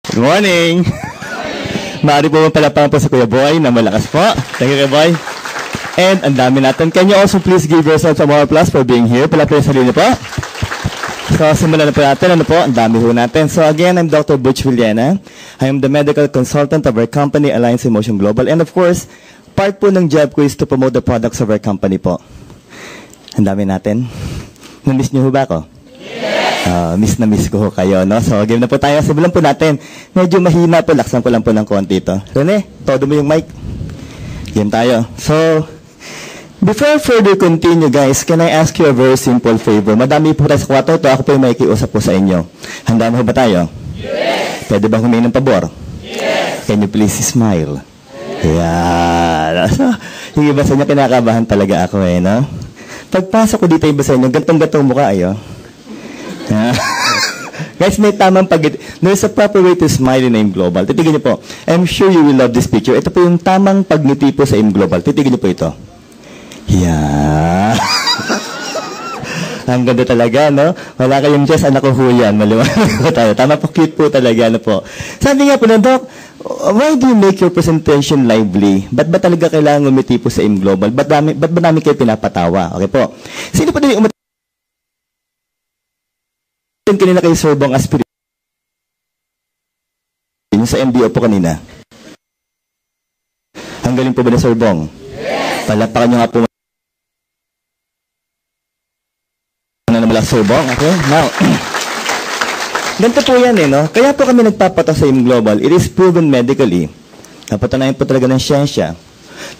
Good morning! Maaari po palapang po sa Kuya Boy na malakas po. Thank you, Kuya Boy. And ang dami natin. Can you also please give yourself some more applause for being here? Palapang sa sarili po. So, simulan na po natin. Ano po? Ang dami po natin. So, again, I'm Dr. Butch Villena. I am the medical consultant of our company, Alliance Emotion Global. And of course, part po ng job ko is to promote the products of our company po. Ang dami natin. Na-miss niyo ba ako? Miss na miss ko kayo, no? So, game na po tayo. Simulan po natin. Medyo mahina po. Laksan ko lang po ng konti ito. Rene, todo mo yung mic. Game tayo. So, before further continue, guys, can I ask you a very simple favor? Madami po tayo sa kwarto. Ito, ako po yung makikiusap po sa inyo. Handa na ba tayo? Yes! Pwede ba humingi ng pabor? Yes! Can you please smile? Yeah. So, yung iba sa inyo, kinakabahan talaga ako no? Pagpasok ko dito yung iba sa inyo, gantong-gantong mukha ayo. Guys, may tamang there's a proper way to smile in AIM Global. Titignan niyo po. I'm sure you will love this picture. Ito po yung tamang pagngiti po sa AIM Global. Titignan niyo po ito. Yeah. Ang ganda talaga, no? Wala kayong Diyos, anak ko huyan. Maliwanag po tayo. Tama po, cute po talaga, ano po. Sabi nga po na, Doc, why do you make your presentation lively? Ba't ba talaga kailangan umiti po sa AIM Global? Ba't ba namin kayo pinapatawa? Okay po. Sino po din umiti? Kanina kay Sir Bong Aspirin. Yung sa MDO po kanina. Ang galing po ba na Sir Bong? Yes! Palapakan nyo nga po. Ano naman lang Sir Bong? Okay? Now, ganito po yan no? Kaya po kami nagpapata sa AIM Global. It is proven medically. Napatunayan po talaga ng siyensya.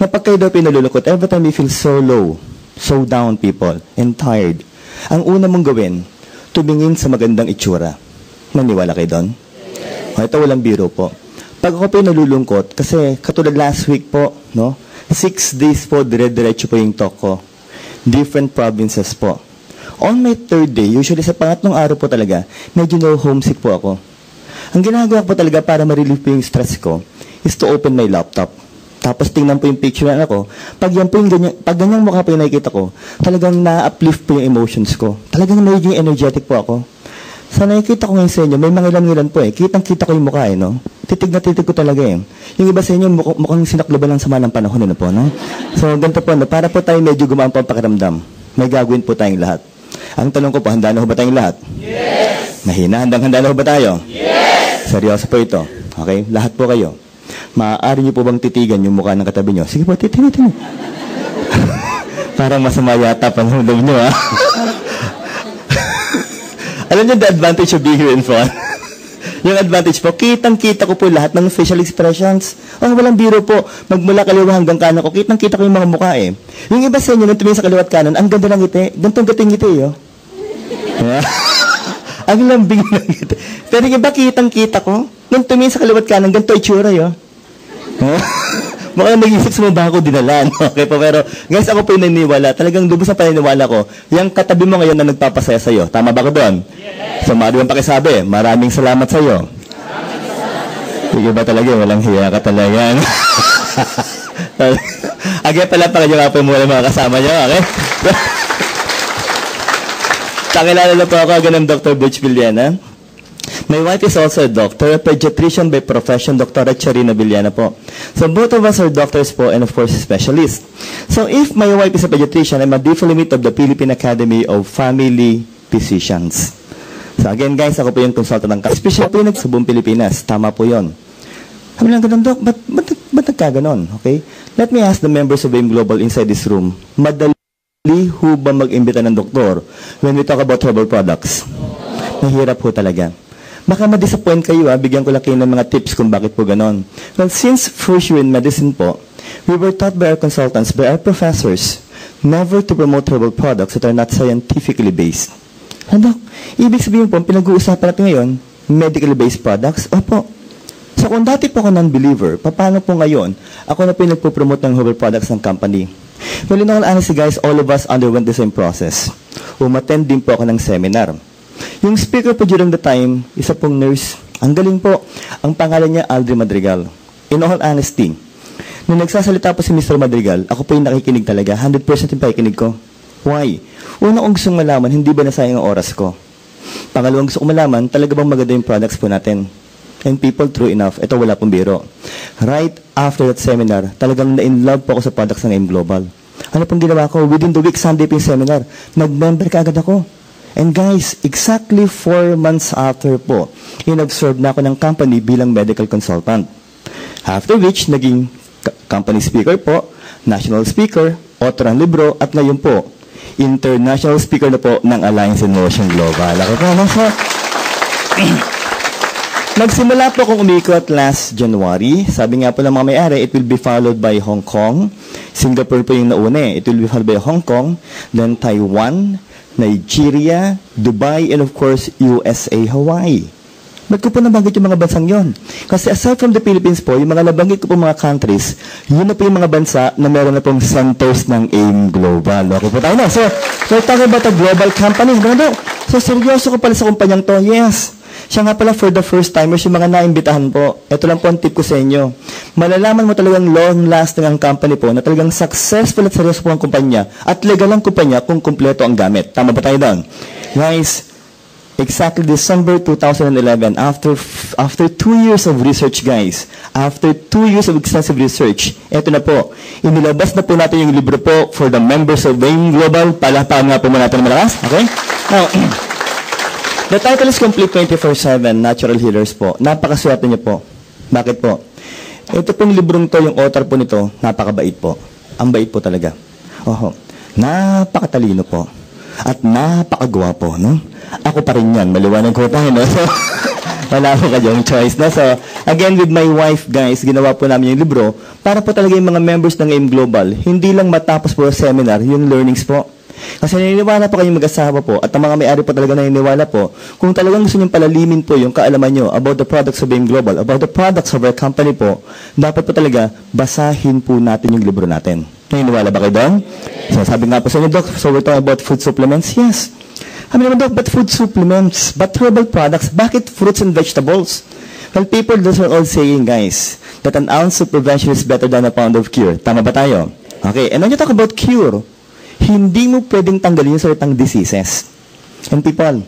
Na pag kayo daw pinalulukot, every time you feel so low, so down people, and tired, ang una mong gawin, tumingin sa magandang itsura. Maniwala kayo doon? Yes. Ito walang biro po. Pag ako po nalulungkot, kasi katulad last week po, no? 6 days po, dire-diretso po yung talk ko. Different provinces po. On my third day, usually sa pangatlong araw po talaga, medyo homesick po ako. Ang ginagawa ko po talaga para ma-relieve po yung stress ko is to open my laptop. Tapos tingnan po yung picture na ako. Pag yan po yung ganyang mukha po yung nakikita ko, talagang na-uplift po yung emotions ko. Talagang medyo energetic po ako. Sa nakikita ko ngayon sa inyo, may mga ilan po Kitang-kita ko yung mukha no? Titig na titig ko talaga Yung iba sa inyo, mukhang sinakloban lang sama ng panahon po, no? So, ganito po, no? Para po tayo medyo gumaan po ang pakiramdam. May gagawin po tayong lahat. Ang tanong ko po, handa na ho ba tayong lahat? Yes! Mahina, handa na ho ba tayo? Yes! Seryoso po ito. Okay? Lahat po kayo. Maaari niyo po bang titigan yung mukha ng katabi niyo? Sige po, titingin. Parang masama yata panghulog niyo, ha? Alam niyo the advantage of being here in front? Yung advantage po, kitang-kita ko po lahat ng facial expressions. Walang biro po. Magmula kaliwa hanggang kanan ko, kitang-kita ko yung mga mukha Yung iba sa inyo, nung tumingin sa kaliwa at kanan, ang ganda ng ngiti. Gantong-gating ngiti, Ang lambing ng ngiti. Pero yung iba, kitang-kita ko. Nung tumingin sa kaliwa at kanan, ganito itsura, Mukhang nag-isip sa mga ako dinalaan. Okay po, pero guys, ako po yung naniniwala. Talagang lubos na paniniwala ko. Yung katabi mo ngayon na nagpapasaya sa'yo. Tama ba ko doon? Yes. So, maaari bang pakisabi, maraming salamat sa'yo. Sige ba talaga? Walang hiya ka talaga. Again pala, pakadyo nga po muna mga kasama niyo. Okay? Kakilala na po ako, ganun Dr. Butch Villena. My wife is also a doctor, a pediatrician by profession, Dr. Charina Villena po. So both of us are doctors po and of course specialists. So if my wife is a pediatrician, I'm a diplomate of the Philippine Academy of Family Physicians. So again guys, ako po yung consultant ng special clinic sa buong Pilipinas. Tama po yun. Sabi lang ganun, Doc, ba't nagkaganon? Okay? Let me ask the members of AIM Global inside this room. Madali ho ba mag-imbita ng doktor when we talk about herbal products? Mahirap po talaga. Baka ma-disappoint kayo, bigyan ko lang kayo ng mga tips kung bakit po ganon. Well, since first year in medicine po, we were taught by our consultants, by our professors, never to promote herbal products that are not scientifically based. Ano? Ibig sabihin po, pinag-uusapan natin ngayon, medically based products? Opo. So kung dati po ako non-believer, paano po ngayon, ako na pinagpo-promote ng herbal products ng company? Well, in all honesty guys, all of us underwent the same process. Umattend din po ako ng seminar. Yung speaker po during the time, isa pong nurse. Ang galing po. Ang pangalan niya, Aldri Madrigal. In all honesty, nung nagsasalita po si Mr. Madrigal, ako po yung nakikinig talaga. 100% yung pakikinig ko. Why? Una kong gustong malaman, hindi ba nasayang ang oras ko? Pangalawang gusto kong malaman, talaga bang maganda yung products po natin? And people, true enough, ito wala pong biro. Right after that seminar, talagang na-in-love po ako sa products ng AIM Global. Ano pong ginawa ko? Within the week, Sunday po yung seminar, nag-member ka agad ako. And guys, exactly 4 months after po, in-absorb na ako ng company bilang medical consultant. After which, naging company speaker po, national speaker, author ng libro, at ngayon po, international speaker na po ng Alliance in Motion Global. Ako po, nasa... Nagsimula po akong umikot last January. Sabi nga po ng mga may-ari, it will be followed by Hong Kong. Singapore po yung nauna eh. It will be followed by Hong Kong, then Taiwan, Nigeria, Dubai, and of course, USA, Hawaii. Ba't ko po nabanggit yung mga bansang yon? Kasi aside from the Philippines po, yung mga nabanggit ko po mga countries, yun na po yung mga bansa na meron na pong centers ng AIM Global. Okay po tayo na. So talking about a global company. So seryoso ko pala sa kumpanyang to. Yes. Siya nga pala for the first timers, yung mga naimbitahan po. Ito lang po ang tip ko sa inyo. Malalaman mo talagang long-lasting ang company po na talagang successful at seryoso po ang kumpanya at legal ang kumpanya kung kumpleto ang gamit. Tama ba tayo doon? Guys, exactly December 2011, after 2 years of research, guys, after 2 years of extensive research, ito na po, inilabas na po natin yung libro po for the members of AIM Global. Palakpakan nga po muna natin malakas. Okay? Now, the title is Complete 24/7 Natural Healers po. Napakaswerte niyo po. Bakit po? Ito pong librong to, yung author po nito, napakabait po. Ang bait po talaga. Oho. Napakatalino po. At napakagwapo, no? Ako pa rin yan. Maliwanag ko tayo, no? So, wala po kayong choice, no? So, again, with my wife, guys, ginawa po namin yung libro para po talaga yung mga members ng AIM Global, hindi lang matapos po yung seminar, yung learnings po. Kasi naniniwala po kayong mag-asawa po at ang mga may-ari po talaga naniniwala po kung talagang gusto niyong palalimin po yung kaalaman nyo about the products of AIM Global, about the products of our company po, dapat po talaga basahin po natin yung libro natin. Naniniwala ba kayo doon? So sabi nga po sa inyo, Doc, so we're talking about food supplements? Yes. Sabi naman, Doc, but food supplements, but herbal products, bakit fruits and vegetables? Well, people, those are all saying, guys, that an ounce of prevention is better than a pound of cure. Tama ba tayo? Okay, and when you talk about cure, hindi mo pwedeng tanggalin yung salitang diseases. And people,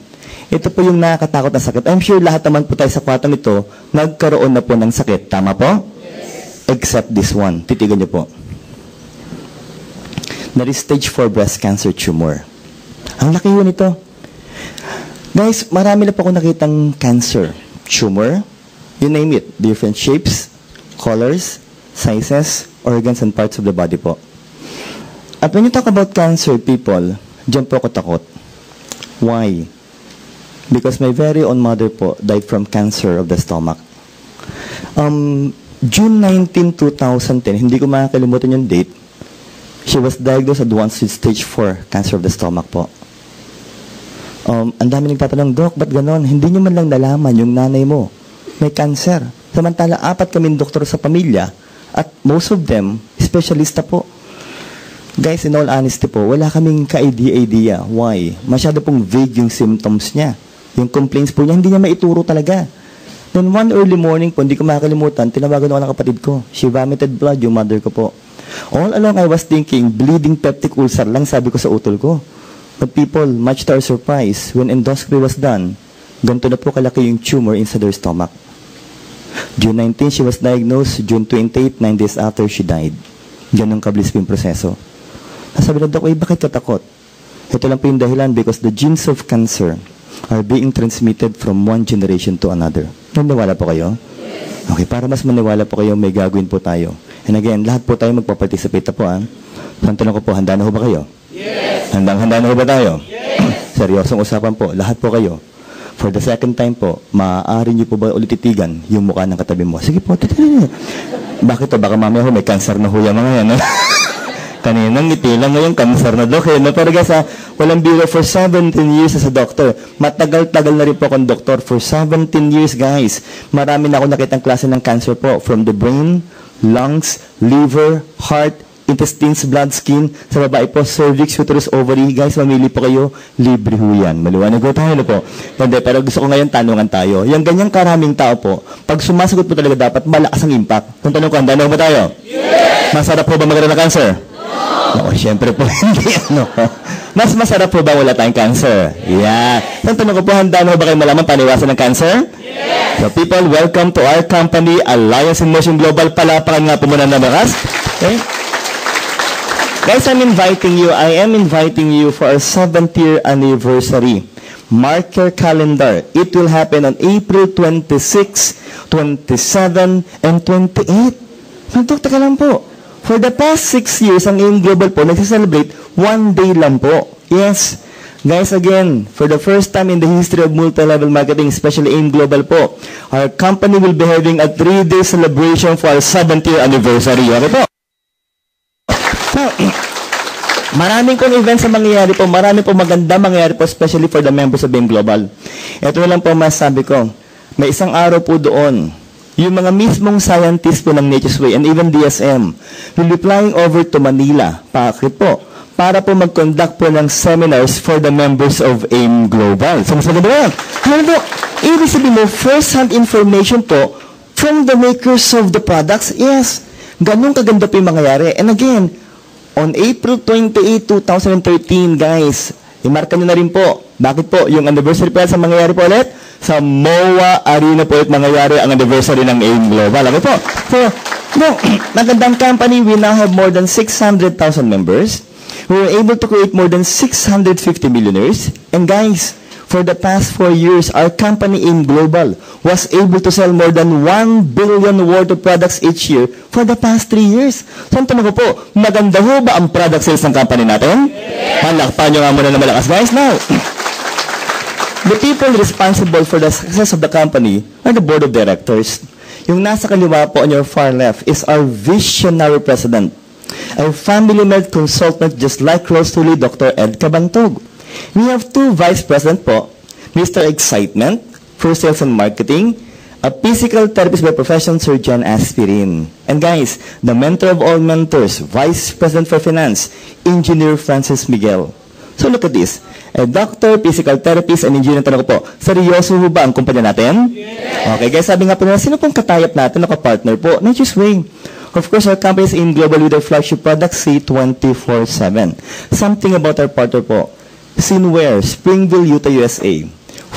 ito po yung nakakatakot na sakit. I'm sure lahat naman po tayo sa kwartong ito, nagkaroon na po ng sakit. Tama po? Yes. Except this one. Titigan niyo po. That is stage 4 breast cancer tumor. Ang laki yun ito. Guys, marami na po ako nakitang cancer, tumor, you name it. Different shapes, colors, sizes, organs, and parts of the body po. At when you talk about cancer, people, dyan po ako takot. Why? Because my very own mother po died from cancer of the stomach. June 19, 2010, hindi ko makakalimutan yung date, she was diagnosed advanced with stage 4 cancer of the stomach po. Ang dami nagtatanong, Doc, ba't ganon? Hindi nyo man lang nalaman yung nanay mo may cancer. Samantala, 4 kaming doktor sa pamilya at most of them, specialista po. Guys, in all honesty po, wala kaming ka-idea. Why? Masyado pong vague yung symptoms niya. Yung complaints po niya, hindi niya maituro talaga. Then one early morning po, hindi ko makakalimutan, tinawagan ako ng kapatid ko. She vomited blood, yung mother ko po. All along I was thinking, bleeding peptic ulcer lang sabi ko sa utol ko. But people, much to our surprise, when endoscopy was done, ganito na po kalaki yung tumor inside her stomach. June 19, she was diagnosed. June 28, 9 days after she died. Ganun kabilis po yung proseso. Sabi na, Doc, bakit katakot? Ito lang po yung dahilan because the genes of cancer are being transmitted from one generation to another. Naniwala po kayo? Okay, para mas maniwala po kayo, may gagawin po tayo. And again, lahat po tayo magpaparticipate na po. Ang tanong ko po, handa na ho ba kayo? Yes! Handa na ho ba tayo? Yes! Seryosong usapan po, lahat po kayo. For the second time po, maaari niyo po ba ulit titigan yung mukha ng katabi mo? Sige po, titigan. Bakit to? Baka mamaya ho, may cancer na ho yung mga yan. Kaninang ngiti lang ngayong cancer na, Dok. Pero guys, walang biro for 17 years as a doctor. Matagal-tagal na rin po akong doktor. For 17 years, guys. Marami na ako nakitang klase ng cancer po. From the brain, lungs, liver, heart, intestines, blood, skin. Sa babae po, cervix, uterus, ovary. Guys, mamili po kayo. Libre ho yan. Maliwanag ko tayo na po. Hindi, pero gusto ko ngayon tanungan tayo. Yung ganyang karaming tao po, pag sumasagot po talaga dapat malakas ang impact. Kung tanong ko, handa na ba tayo? Yes! Masarap po ba magkaroon ng cancer? Oo, syempre po, hindi ano. Mas masarap po ba wala tayong cancer? Yeah. So, tanong ko po, handa na ba kayo malaman paniwasan ng cancer? Yes. So, people, welcome to our company, Alliance in Motion Global. Palapakan nga po muna na bakas. Okay? Guys, I am inviting you for our 7th year anniversary. Mark your calendar. It will happen on April 26, 27, and 28. Magdokta ka lang po. For the past 6 years, ang AIM Global po, nagsa-celebrate 1 day lang po. Yes. Guys, again, for the first time in the history of multi-level marketing, especially AIM Global po, our company will be having a 3-day celebration for our 7th year anniversary. Okay po? Now, maraming pong events na mangyayari po, maraming po maganda mangyayari po, especially for the members of AIM Global. Ito na lang po masasabi ko. May isang araw po doon, yung mga mismong scientists po ng Nature's Way and even DSM will be flying over to Manila. Bakit po? Para po mag-conduct po ng seminars for the members of AIM Global. So, mas maganda yan. Ano po? Ibig sabihin mo, first-hand information po from the makers of the products. Yes, ganun kaganda po yung mangyayari. And again, on April 28, 2013, guys, imarka nyo na rin po. Bakit po? Yung anniversary po sa mangyayari po ulit? Sa MOA Arena po ulit mangyayari ang anniversary ng AIM Global. Okay po? So, no, magandang company, we now have more than 600,000 members. We were able to create more than 650 millionaires. And guys, for the past 4 years, our company AIM Global was able to sell more than 1 billion worth of products each year for the past 3 years. So, ang tanong ko po, maganda ho ba ang product sales ng company natin? Yes. Palakpan nyo nga muna na malakas, guys. Now, the people responsible for the success of the company are the board of directors. Yung nasa kaliwa po on your far left is our visionary president, a family-med consultant just like Rose Tully, Dr. Ed Cabantog. We have 2 vice president po, Mr. Excitement for sales and marketing, a physical therapist by profession, Sir John Aspirin. And guys, the mentor of all mentors, vice president for finance, Engineer Francis Miguel. So look at this. A doctor, physical therapist, and engineer. Tanong ko po, seryoso ho ba ang kumpanya natin? Yes. Okay, guys, sabi nga po nila, sino pong katayap natin, naka-partner po? Nature's Way. Of course, our company is AIM Global with our flagship product, C24/7. Something about our partner po. Sinware, Springville, Utah, USA.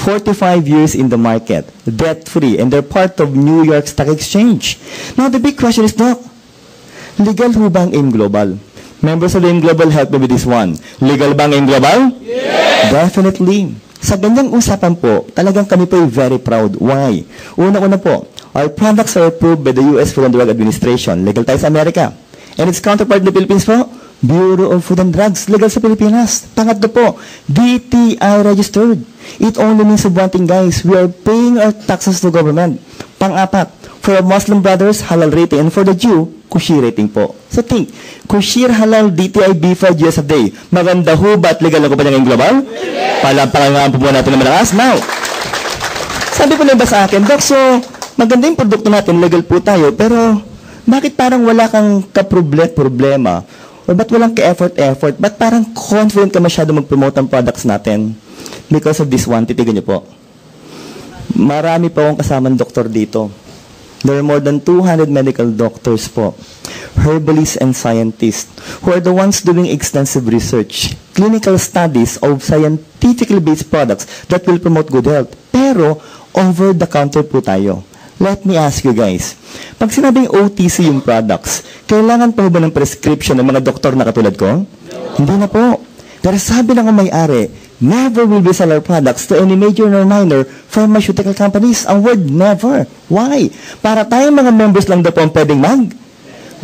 45 years in the market, debt-free, and they're part of New York Stock Exchange. Now, the big question is, Doc, legal ho ba ang AIM Global? Members of AIM Global, help me with this one. Legal ba ang AIM Global? Yes! Definitely. Sa ganyang usapan po, talagang kami po ay very proud. Why? Una-una po, our products are approved by the U.S. Food and Drug Administration. Legal tayo sa Amerika. And its counterpart in the Philippines po, Bureau of Food and Drugs. Legal sa Pilipinas. Pangatlo po, DTI registered. It only means of one thing, guys. We are paying our taxes to government. Pang-apat, for our Muslim brothers, halal rating. And for the Jew, Kushir rating po. So think, Kushir halal DTI B5 US a day. Maganda ho ba at legal na ko ba ng global? Yes. Palapakangaan po muna natin na malakas. Now, sabi ko na ba sa akin, Doc, so maganda yung produkto natin, legal po tayo, pero bakit parang wala kang problema? O ba't walang ka-effort? Ba't parang confident ka masyado mag-promote ang products natin? Because of this one, titigan niyo po. Marami pa akong kasamang doktor dito. There are more than 200 medical doctors po, herbalists and scientists who are the ones doing extensive research, clinical studies of scientifically based products that will promote good health. Pero, over-the-counter po tayo. Let me ask you guys, pag sinabing OTC yung products, kailangan pa ba ng prescription ng mga doktor na katulad ko? No. Hindi na po. Pero sabi ng may-ari, never will we sell our products to any major or minor pharmaceutical companies. Ang word never. Why? Para tayong mga members lang daw po ang pwedeng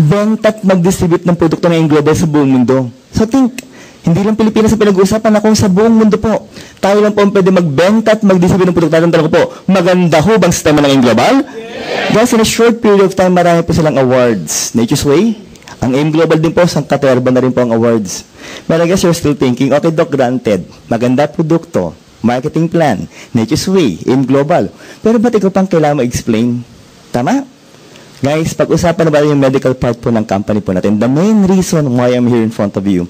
benta at mag-distribute ng produkto na yung global sa buong mundo. So think, hindi lang Pilipinas ang pinag-uusapan na kung sa buong mundo po, tayo lang po ang pwede magbenta at mag-distribute ng produkto natin. Tanong ko po, maganda ho bang sistema ng global? Yes. Guys, in a short period of time, marami po silang awards. Nature's Way, ang AIM Global din po, sang katerba na rin po ang awards. But I guess you're still thinking, okay, Doc, granted, maganda produkto, marketing plan, Nature's Way, AIM Global. Pero ba't ikaw pang kailangan ma-explain? Tama? Guys, pag-usapan na ba yung medical part po ng company po natin? The main reason why I'm here in front of you,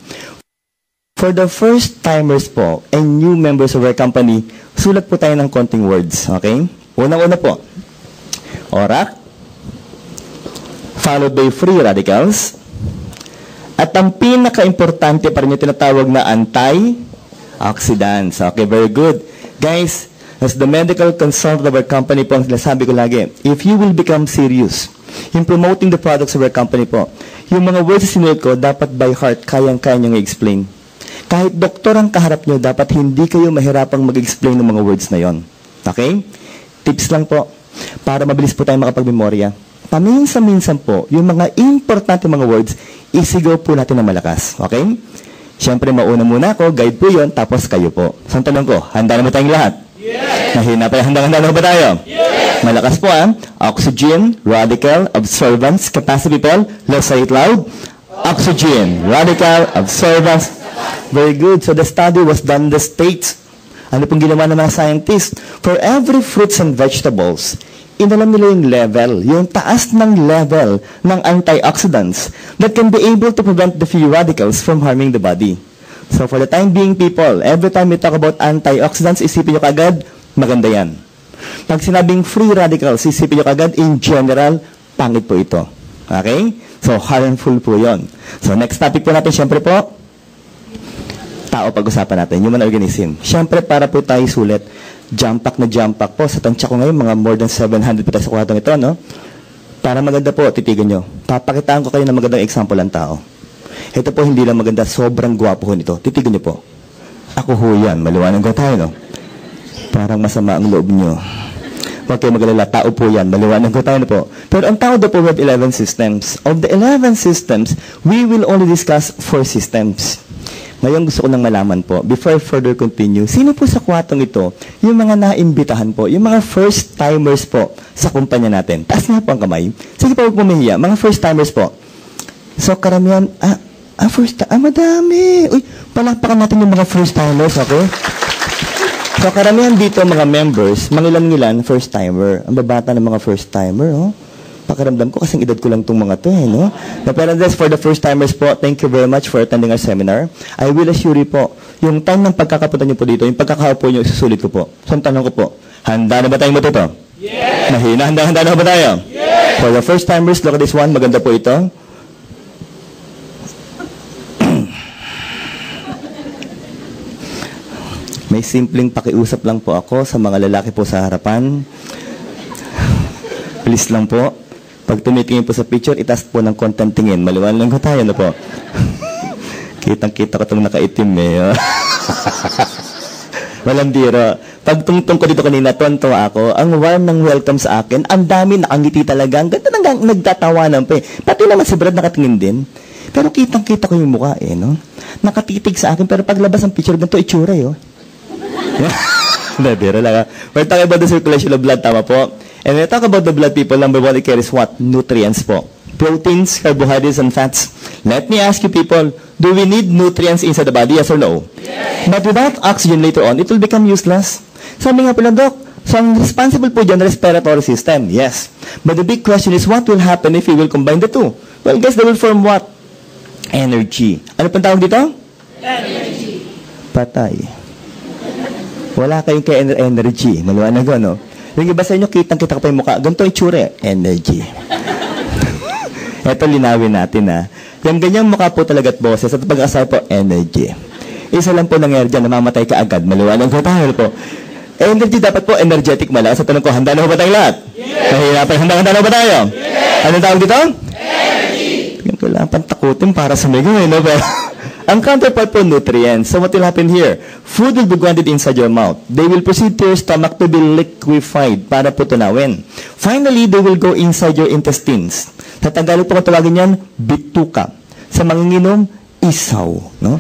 for the first timers po and new members of our company, sulat po tayo ng konting words, okay? Unang-una po, ORAC, followed by free radicals, At ang pinaka-importante pa rin yung tinatawag na antioxidants. Okay, very good. Guys, as the medical consultant of our company po, ang sinasabi ko lagi, if you will become serious in promoting the products of our company po, yung mga words na sinulat ko, dapat by heart, kayang-kaya nyo i-explain. Kahit doktor ang kaharap nyo, dapat hindi kayo mahirapang mag-explain ng mga words na yon. Okay? Tips lang po, para mabilis po tayong makapag-memorya. Paminsan-minsan po, yung mga importante mga words, isigaw po natin na malakas. Okay? Siyempre, mauna muna ako, guide po yon, tapos kayo po. So, ang tanong ko, handa na ba tayong lahat? Yes! Nahina pa, handa na ba tayo? Yes! Malakas po oxygen, radical, absorbance, capacity people. Let's say it loud. Oxygen, radical, absorbance. Very good. So the study was done in the States. Ano pong ginawa ng mga scientists? For every fruits and vegetables, inalam nila yung level, yung taas ng level ng antioxidants that can be able to prevent the free radicals from harming the body. So for the time being, people, every time we talk about antioxidants, isipin nyo kagad, maganda yan. Pag sinabing free radicals, isipin nyo kagad, in general, pangit po ito. Okay? So harmful po yon. So next topic po natin, syempre po, tao pag-usapan natin, human organism. Siyempre, para po tayo sulit, jump pack na jump pack po. Sa tansya ko ngayon, mga more than 700 po tayo sa kwartong ito, no? Para maganda po, titigan nyo. Papakitaan ko kayo ng magandang example ng tao. Ito po, hindi lang maganda, sobrang gwapo ho nito. Titigan nyo po. Ako ho yan, maliwanag ko tayo, no? Parang masama ang loob nyo. Huwag kayo magalala, tao po yan, maliwanag ko tayo na po. Pero ang tao daw po, we have 11 systems. Of the 11 systems, we will only discuss 4 systems. Ngayon gusto ko nang malaman po, before I further continue, sino po sa kwatong ito, yung mga naimbitahan po, yung mga first-timers po sa kumpanya natin? Taas nga po ang kamay. Sige po, huwag pumahiya. Mga first-timers po. So, karamihan, madami. Uy, palakpakan natin yung mga first-timers, okay? So, karamihan dito, mga members, mangilan-ngilan, first-timer. Ang babata ng mga first-timer, oh. Pakiramdam ko kasing edad ko lang itong mga to, no? Pero this, for the first-timers po, thank you very much for attending our seminar. I will assure you po, yung time ng pagkakapunta nyo po dito, yung pagkakaupo nyo, isusulit ko po. So, ang tanong ko po, handa na ba tayong matuto? Yes! Mahina, handa na ba tayo? Yes! For the first-timers, look at this one, maganda po ito. May simpleng pakiusap lang po ako sa mga lalaki po sa harapan. Please lang po. Pag tumitingin po sa picture, itaas po ng konting tingin. Maliwanag lang ko tayo na po. Kitang-kita ko itong nakaitim eh. Walang biro. Pag tungtong ko dito kanina, tonto ako. Ang warm ng welcome sa akin. Ang dami, nakangiti talaga. Ang ganda nang nagtatawanan pa eh. Pati naman si Brad nakatingin din. Pero kitang-kita ko yung mukha eh, no? Nakatitig sa akin. Pero paglabas ng picture, ganito itsura eh, oh. Hindi, biro lang. We're talking about the circulation of blood, tama po? And when I talk about the blood, people, number one, it carries what? Nutrients po. Proteins, carbohydrates, and fats. Let me ask you, people, do we need nutrients inside the body, yes or no? Yes. But without oxygen later on, it will become useless. Sabi nga pala, Doc, so ang responsible po dyan, respiratory system. Yes. But the big question is, what will happen if we will combine the two? Well, guys, they will form what? Energy. Ano pang tawag dito? Energy. Patay. Wala kayong energy. Maliwanag ko, no? Yung iba sa inyo, kitang-kita ko pa yung mukha. Ganito yung tsure. Energy. Ito, linawin natin, ha. Yung ganyang mukha po talaga at boses at pag-asal po, energy. Isa lang po nangyari dyan, namamatay ka agad. Maliwanag ko tayo po. Energy dapat po, energetic malakas. Sa tanong ko, handa na ba tayong lahat? Yes! Nahihirapan, handa na ba tayo? Yes! Anong tawag dito? Energy! Ganito lang, pantakutin para sumigaw, eh, no? Ang counterpart po, nutrients. So what will happen here? Food will be grounded inside your mouth. They will proceed to your stomach to be liquefied para po tunawin. Finally, they will go inside your intestines. Sa Tagalog po kung tawagin yan, bituka. Sa manginginom, isaw. No?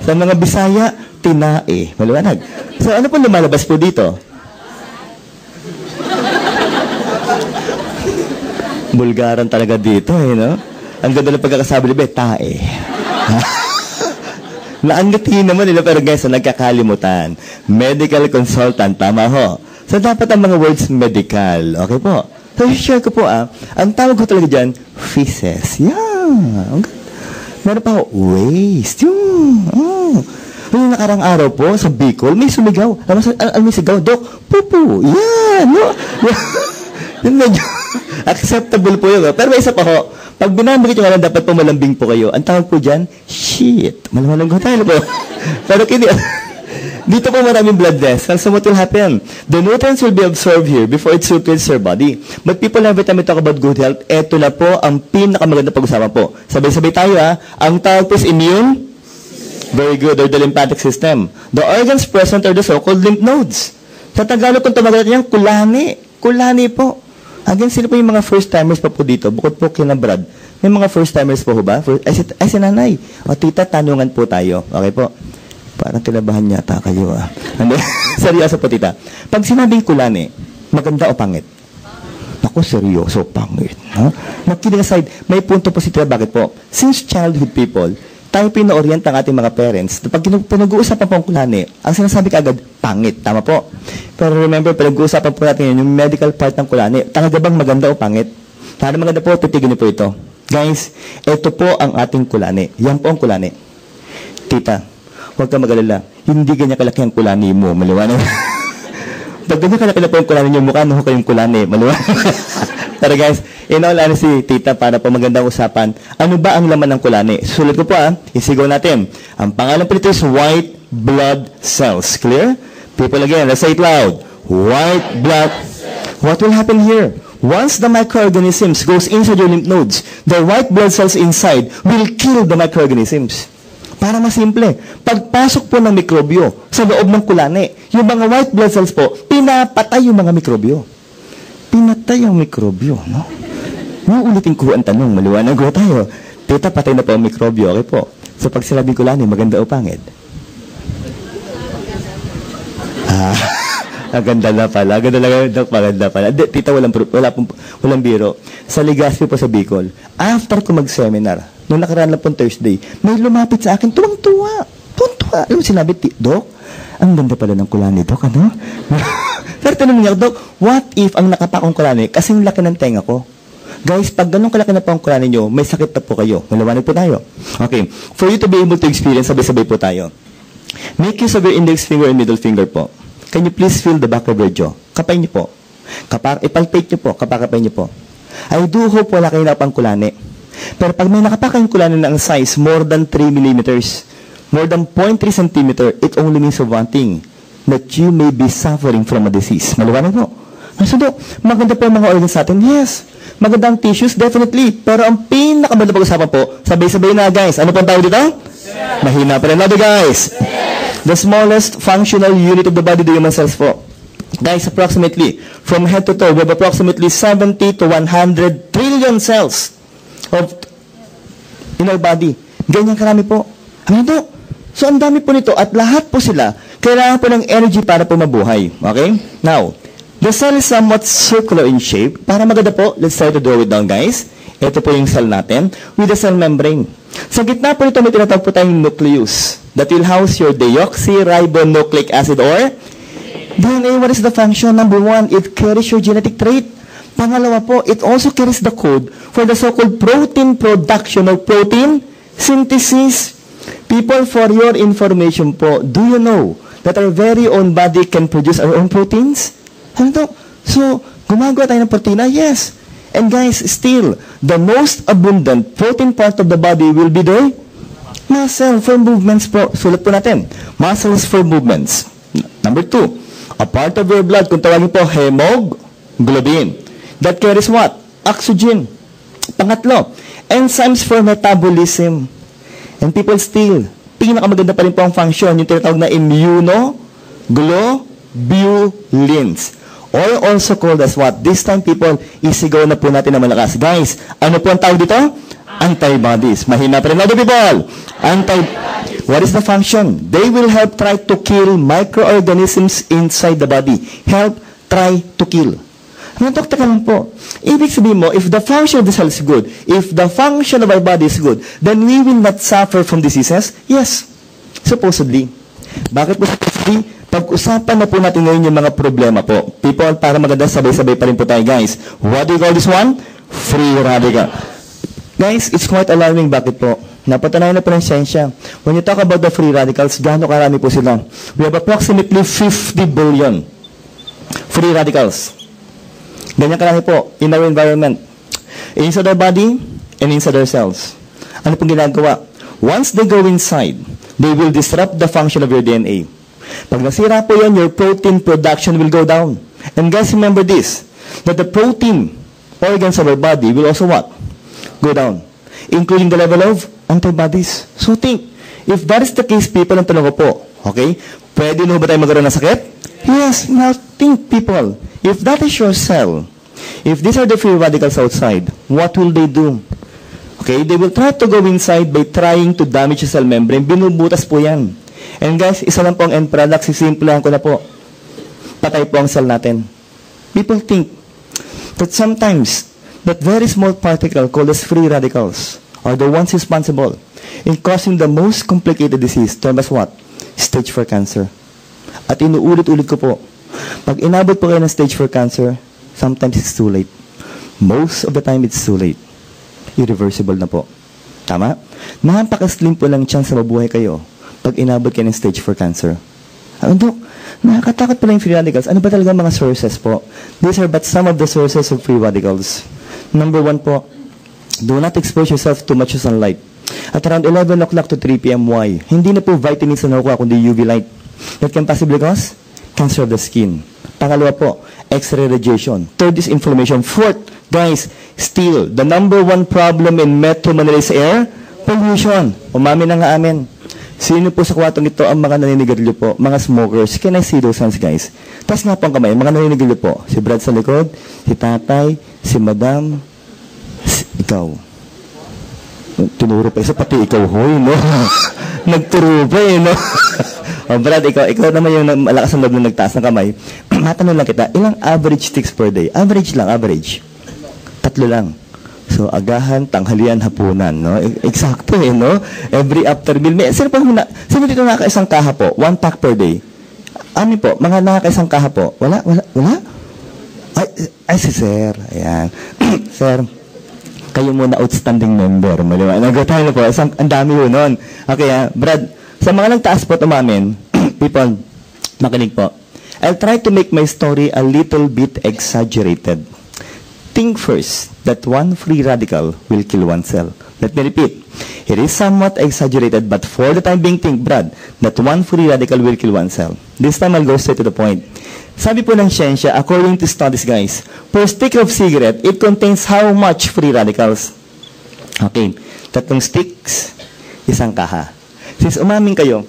Sa mga Bisaya, tinae. Maliwanag. So ano po lumalabas po dito? Bulgaran talaga dito, eh, no? Ang ganda ng pagkakasabi ni tae. Naangiti naman nila, pero guys, nagkakalimutan. Medical consultant, tama ho. So, dapat ang mga words medical. Okay po. So, share ko po, ang tawag ko talaga dyan, feces. Yeah. Meron pa ho, waste. Yung nakarang araw po, sa Bicol, may sumigaw. May sigaw, Dok, pupu. Yeah, no? Yun medyo... Acceptable po yun. Pero may isa pa ho. Pag binabagit yung alam, dapat po malambing po kayo. Ang tawag po dyan, shit. Malalang ko tayo po. Pero kini... Dito po maraming blood vessels. So what will happen? The nutrients will be absorbed here before it circulates your body. But people, every time we talk about good health, eto na po ang pinakamaganda pag-usapan po. Sabay-sabay tayo ha. Ang tawag po is immune. Very good. Or the lymphatic system. The organs present are the so-called lymph nodes. Sa Tagalog, kung tumagal niyan, kulani. Kulani po. Again, sino po yung mga first-timers pa po dito? Bukod po kina Brad. May mga first-timers po ba? Ay, si nanay. O tita, tanungan po tayo. Okay po. Parang tilabahan yata kayo ah. Seryoso po tita. Pag sinabing kulani, maganda o pangit? Ako, seryoso, pangit. Huh? Now, kidding aside, may punto po si tita. Bakit po? Since childhood people, tayo pina-orient ang ating mga parents. Pag pinag-uusapan po ang kulani, ang sinasabi kaagad, pangit. Tama po. Pero remember, pinag-uusapan po natin yun, yung medical part ng kulani. Talaga bang maganda o pangit? Para maganda po, titigin niyo po ito. Guys, ito po ang ating kulani. Yan po ang kulani. Tita, huwag ka mag-alala. Hindi ganyan kalaki ang kulani mo. Maliwanag. Pag ganyan kalaki na po ang kulani niyo, mukha na ho kayong kulani. Maliwanag. Pero guys, in all honesty, tita, para po magandang usapan, ano ba ang laman ng kulani? Susulat ko po isigaw natin. Ang pangalan po nito is white blood cells. Clear? People again, let's say it loud. White blood. What will happen here? Once the microorganisms goes inside your lymph nodes, the white blood cells inside will kill the microorganisms. Para masimple, pagpasok po ng mikrobyo sa loob ng kulani, yung mga white blood cells po, pinapatay yung mga mikrobyo. Pinatay ang mikrobyo, no? Uulitin ko ang tanong, maliwanag ko tayo. Tita, patay na po ang mikrobyo, okay po. So pag sinabing kulani, maganda o pangit? Maganda na pala. Maganda pala. Tita, walang biro. Sa Legazpi po sa Bicol, after ko mag-seminar, nung nakaraan lang pong Thursday, may lumapit sa akin, tuwang-tuwa. Tuwang-tuwa. Alam mo sinabi, Dok, ang ganda pala ng kulani, Dok, ano? Pero tanong niya, Dok, what if ang nakapakong kulani, kasing laki ng tenga ko? Guys, pag ganun kalaki na po ang kulani nyo, may sakit na po kayo. Malawanag po tayo. Okay. For you to be able to experience, sabay-sabay po tayo. Make use of your index finger and middle finger po. Can you please feel the back of your jaw? Kapay niyo po. Ipalpate niyo po. Kapakapay niyo po. I do hope wala kayo na pang kulani. Pero pag may nakapakang kulani na ang size, more than 3 millimeters, more than 0.3 centimeter, it only means of one thing, that you may be suffering from a disease. Maliwanag po. So, maganda po ang mga organs natin? Yes. Maganda ang tissues? Definitely. Pero ang pinakamaganda pag-usapan po, sabay-sabay na guys. Ano pong tawag dito? Mahina pa rin. Another guys. The smallest functional unit of the body, the human cells po. Guys, approximately, from head to toe, we have approximately 70 to 100 trillion cells in our body. Ganyan karami po. Ano ito? So, ang dami po nito at lahat po sila, kailangan po ng energy para po mabuhay. Okay? Now, the cell is somewhat circular in shape. Para maganda po, let's try to draw it down, guys. Ito po yung cell natin with the cell membrane. Sa gitna po nito, may tinatawag po tayong nucleus that will house your deoxyribonucleic acid or DNA. What is the function? Number one, it carries your genetic trait. Pangalawa po, it also carries the code for the so-called protein production or protein synthesis. People, for your information po, do you know that our very own body can produce our own proteins? Ano to? So, gumagawa tayo ng protina? Yes. And guys, still, the most abundant protein part of the body will be the muscle for movements po. Sulat po natin. Muscles for movements. Number two, a part of your blood, kung tawagin po, hemoglobin. That carries what? Oxygen. Pangatlo, enzymes for metabolism. And people still, pinakamaganda pa rin po ang function, yung tinatawag na immunoglobulins. Or also called as what? This time, people, isigaw na po natin na malakas. Guys, ano po ang tawag dito? Antibodies. Mahina pa rin. Other people, what is the function? They will help try to kill microorganisms inside the body. Help try to kill. Teka lang po. Ibig sabihin mo, if the function of the cell is good, if the function of our body is good, then we will not suffer from diseases? Yes. Supposedly. Bakit po supposedly? Pag-usapan na po natin ngayon yung mga problema po. People, para maganda, sabay-sabay pa rin po tayo, guys. What do you call this one? Free radical. Guys, it's quite alarming. Bakit po? Napatunayan na po ng siyensya. When you talk about the free radicals, gaano karami po sila? We have approximately 50 billion free radicals. Ganyan karami po in our environment. Inside our body and inside our cells. Ano pong ginagawa? Once they go inside, they will disrupt the function of your DNA. Pag nasira po yan, your protein production will go down. And guys, remember this, that the protein organs of our body will also what? Go down. Including the level of antibodies. So think, if that is the case, people, ang tanong ko po, okay, pwede na ba tayo magkaroon ng sakit? Yes, now think, people, if that is your cell, if these are the free radicals outside, what will they do? Okay, they will try to go inside by trying to damage the cell membrane. Binubutas po yan. And guys, isa lang po ang end product, sisimplahan ko na po. Patay po ang cell natin. People think that sometimes that very small particle called as free radicals are the ones responsible in causing the most complicated disease, termed as what? Stage 4 cancer. At inuulit-ulit ko po, pag inabot po kayo ng stage 4 cancer, sometimes it's too late. Most of the time, it's too late. Irreversible na po. Tama? Napaka-slim po lang chance na mabuhay kayo pag inabot kayo ng stage 4 cancer. Dok, nakakatakot pala yung free radicals. Ano ba talaga mga sources po? These are but some of the sources of free radicals. Number 1 po, do not expose yourself too much to sunlight. At around 11 o'clock to 3 p.m. Why? Hindi na po vitamins na nakuha kundi UV light. That can possibly cause cancer of the skin. Pangalawa po, X-ray radiation. Third is inflammation. Fourth, guys, still, the number 1 problem in Metro Manila is air pollution. Umamin na nga amin. Sino po sa kwartong ito ang mga naninigarilyo po? Mga smokers. Can I see those hands, guys? Taas nga po ang kamay. Mga naninigarilyo po. Si Brad sa likod, si tatay, si madam, ikaw. Tinuro pa isa, pati ikaw, hoy, no? Nagturo pa no? Oh, Brad, ikaw naman yung malakas ang loob na nagtaas ng kamay. Matanong lang kita, ilang average sticks per day? Average lang, average. 3 lang. So, agahan, tanghalian, hapunan, no? Eksakto, no? Every after meal. Sino dito nakakaisang kaha po? 1 pack per day. Amin po, mga nakakaisang kaha po. Wala? Ay, si Sir. Ayan. Sir, kayo muna outstanding member. Maliwanag tayo na po. Ang dami yun nun. Okay, Brad, sa mga nagtaas po umamin, people, makinig po. I'll try to make my story a little bit exaggerated. Think first that 1 free radical will kill 1 cell. Let me repeat. It is somewhat exaggerated, but for the time being, think, Brad, that 1 free radical will kill 1 cell. This time, I'll go straight to the point. Sabi po ng siyensya, according to studies, guys, per stick of cigarette, it contains how much free radicals? Okay, 3 sticks, 1 kaha. Since umamin kayo,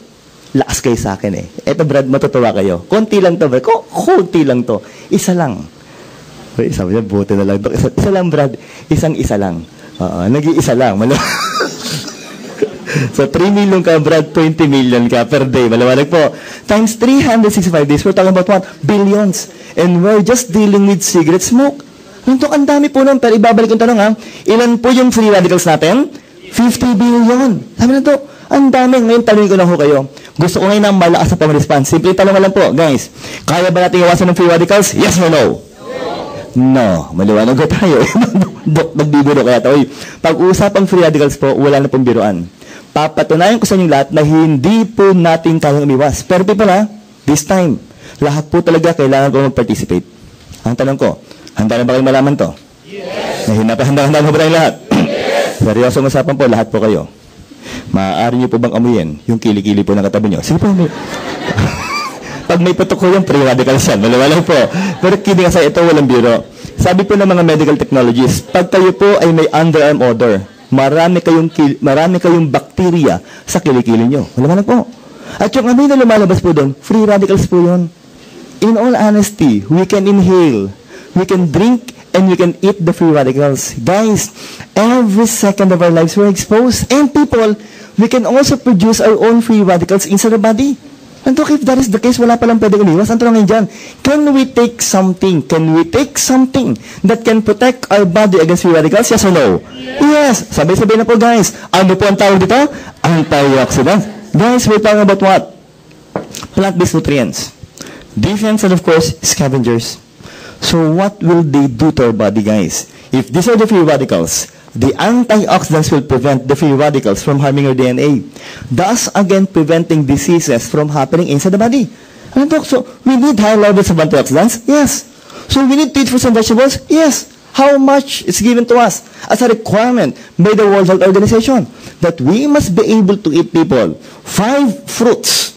lakas kayo sa akin eh. Eto, Brad, matutuwa kayo. Konti lang to, Brad. Konti lang to. Isa lang. Wait, sabi niya, buti na lang. Isa lang, Brad. Isa lang. Nag-iisa lang. So, 3 million ka, Brad, 20 million ka per day. Malawanag po. Times 365 days, we're talking about what? Billions. And we're just dealing with cigarette smoke. Ang dami po nun. Pero ibabalik yung tanong, ha? Ilan po yung free radicals natin? 50 billion. Sabi na to, ang dami. Ngayon, tanongin ko lang ho kayo. Gusto ko ngayon na malakas sa pang-response. Simple tanong lang po, guys. Kaya ba natin iwasan ng free radicals? Yes or no? No. Maliwanag ko tayo. Nagbibiro kaya ito. Pag-usapang free radicals po, wala na pong biruan. Papatunayan ko sa inyo lahat na hindi po natin kayang umiwas. Pero people, this time, lahat po talaga kailangan ko mag-participate. Ang tanong ko, handa na ba kayong malaman to? Yes. Handa na ba tayong lahat? Yes. Seryosong usapan po, lahat po kayo. Maaari niyo po bang amuyin yung kilikili po ng katabi niyo? Sige po, pag may putok ko yung free radicals yan, malawalang po. Pero kidding aside, ito walang biro. Sabi po ng mga medical technologies, pag kayo po ay may underarm odor, marami kayong bakterya sa kilikili nyo. Malawalang po. At yung amoy na lumalabas po doon, free radicals po yun. In all honesty, we can inhale, we can drink, and we can eat the free radicals. Guys, every second of our lives we're exposed. And people, we can also produce our own free radicals inside our body. And if that is the case, wala palang pwedeng umiwas. Ang tanongin dyan, can we take something that can protect our body against free radicals? Yes or no? Yes. Sabay-sabay na po, guys. Ano po ang tawag dito? Antioxidants. Guys, we're talking about what? Plant-based nutrients. Defense and, of course, scavengers. So what will they do to our body, guys? If these are the free radicals, the antioxidants will prevent the free radicals from harming our DNA, thus again preventing diseases from happening inside the body. So we need high levels of antioxidants? Yes. So we need to eat fruits and vegetables? Yes. How much is given to us as a requirement by the World Health Organization? That we must be able to eat, people, 5 fruits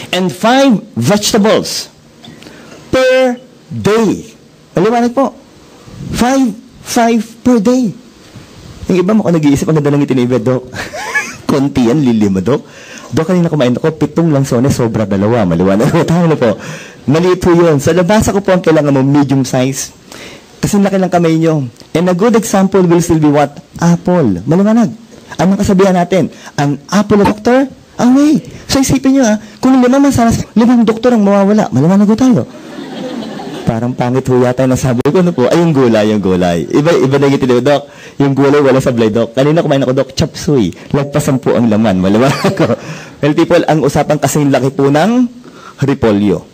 and 5 vegetables per day. Maliwanag po. 5 per day. Yung iba mo nag-iisip, ang ganda ng itinibet, Dok. Konti yan, lilima, Dok. Dok, kanina kumain ako, 7 langsones, sobra 2. Maliwanag po. Tama na po. Maliit po yun. Sa labasa ko po ang kailangan mo, medium size. Kasi laki ng kamay nyo. And a good example will still be what? Apple. Maliwanag. Anong kasabihan natin? An apple a doctor? Away. So isipin nyo kung 5 mansanas, 5 doktor ang mawawala. Maliwanag ko tayo. Parang pangit ho yata yung nasabi ko. Ano po? Ay, yung gulay. Iba na yung tinawag, Dok. Yung gulay, wala sablay, Dok. Kanina kumain ako, Dok, chop suey. Lagpasan po ang laman. Maliwanag ko. Well, people, ang usapan kasing laki po ng repolyo.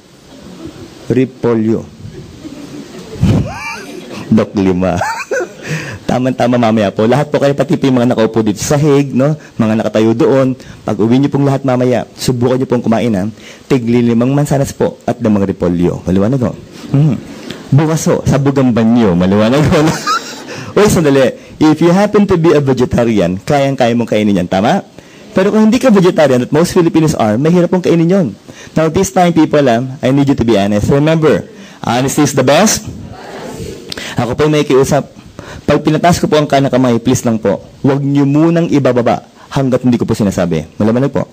Dok, 5. Tama-tama mamaya po. Lahat po kayo, pati po yung mga nakaupo dito sa hig, no? Mga nakatayo doon. Pag uwi niyo pong lahat mamaya, subukan niyo pong kumain, tigli 5 mansanas po at 5 repolyo. Maliwanag ko. Bukas ho, sa bugang banyo. Maliwanag ko. Uy, sandali. If you happen to be a vegetarian, kayang-kaya mong kainin yan. Tama? Pero kung hindi ka vegetarian, at most Filipinos are, mahirap pong kainin yon. Now, this time, people, I need you to be honest. Remember, honesty is the best. Ako po may kiusap. Pag pinatas ko po ang kanang kamay, please lang po, huwag niyo munang ibababa hanggat hindi ko po sinasabi. Malaman po.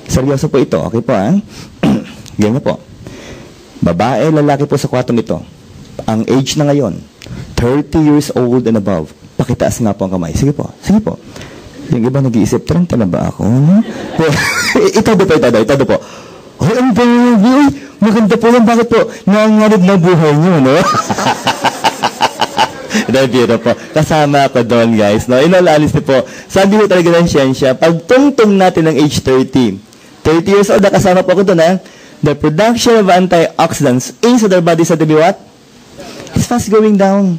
Seryoso po ito. Okay po, Ganyan po. Babae, lalaki po sa kwartong ito. Ang age na ngayon, 30 years old and above. Pakitaas nga po ang kamay. Sige po. Yung iba nag-iisip, 30 na ba ako? Ito po. Oh, ang baby! Maganda po yan. Bakit po? Nangangarib na buhay niyo, no? Beautiful. Kasama ako doon, guys. No? In all honesty po, sabi ko talaga ng siyensya, pag tungtong natin ng age 30 years old, kasama po ako doon, the production of antioxidants inside our bodies at the what? It's fast going down.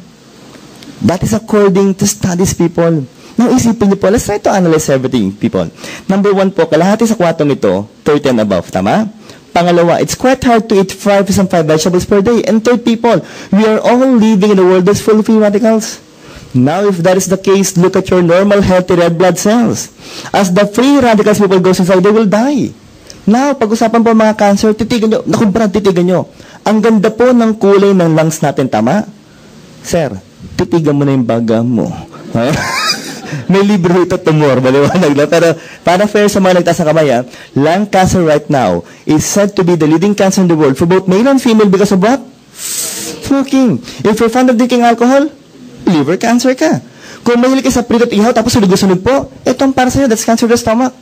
That is according to studies, people. Now, isipin niyo po, let's try to analyze everything, people. Number 1 po, kalahati sa kwatong ito, 30 and above, tama? Pangalawa, it's quite hard to eat 5 and 5 vegetables per day. And third, people, we are all living in a world that's full of free radicals. Now, if that is the case, look at your normal, healthy red blood cells. As the free radicals people goes inside, they will die. Now, pag-usapan po mga cancer, titigan nyo. Naku, Brad, titigan nyo. Ang ganda po ng kulay ng lungs natin, tama? Sir, titigan mo na yung baga mo. May libro ito, tumor, maliwanag lang. Pero para fair sa mga nagtaas ng kamay, lung cancer right now is said to be the leading cancer in the world for both male and female because of what? Smoking. If you're fond of drinking alcohol, liver cancer ka. Kung mahilig ka sa prito at ihaw, tapos sunog-sunog po, ito ang para sa'yo, that's cancer of the stomach.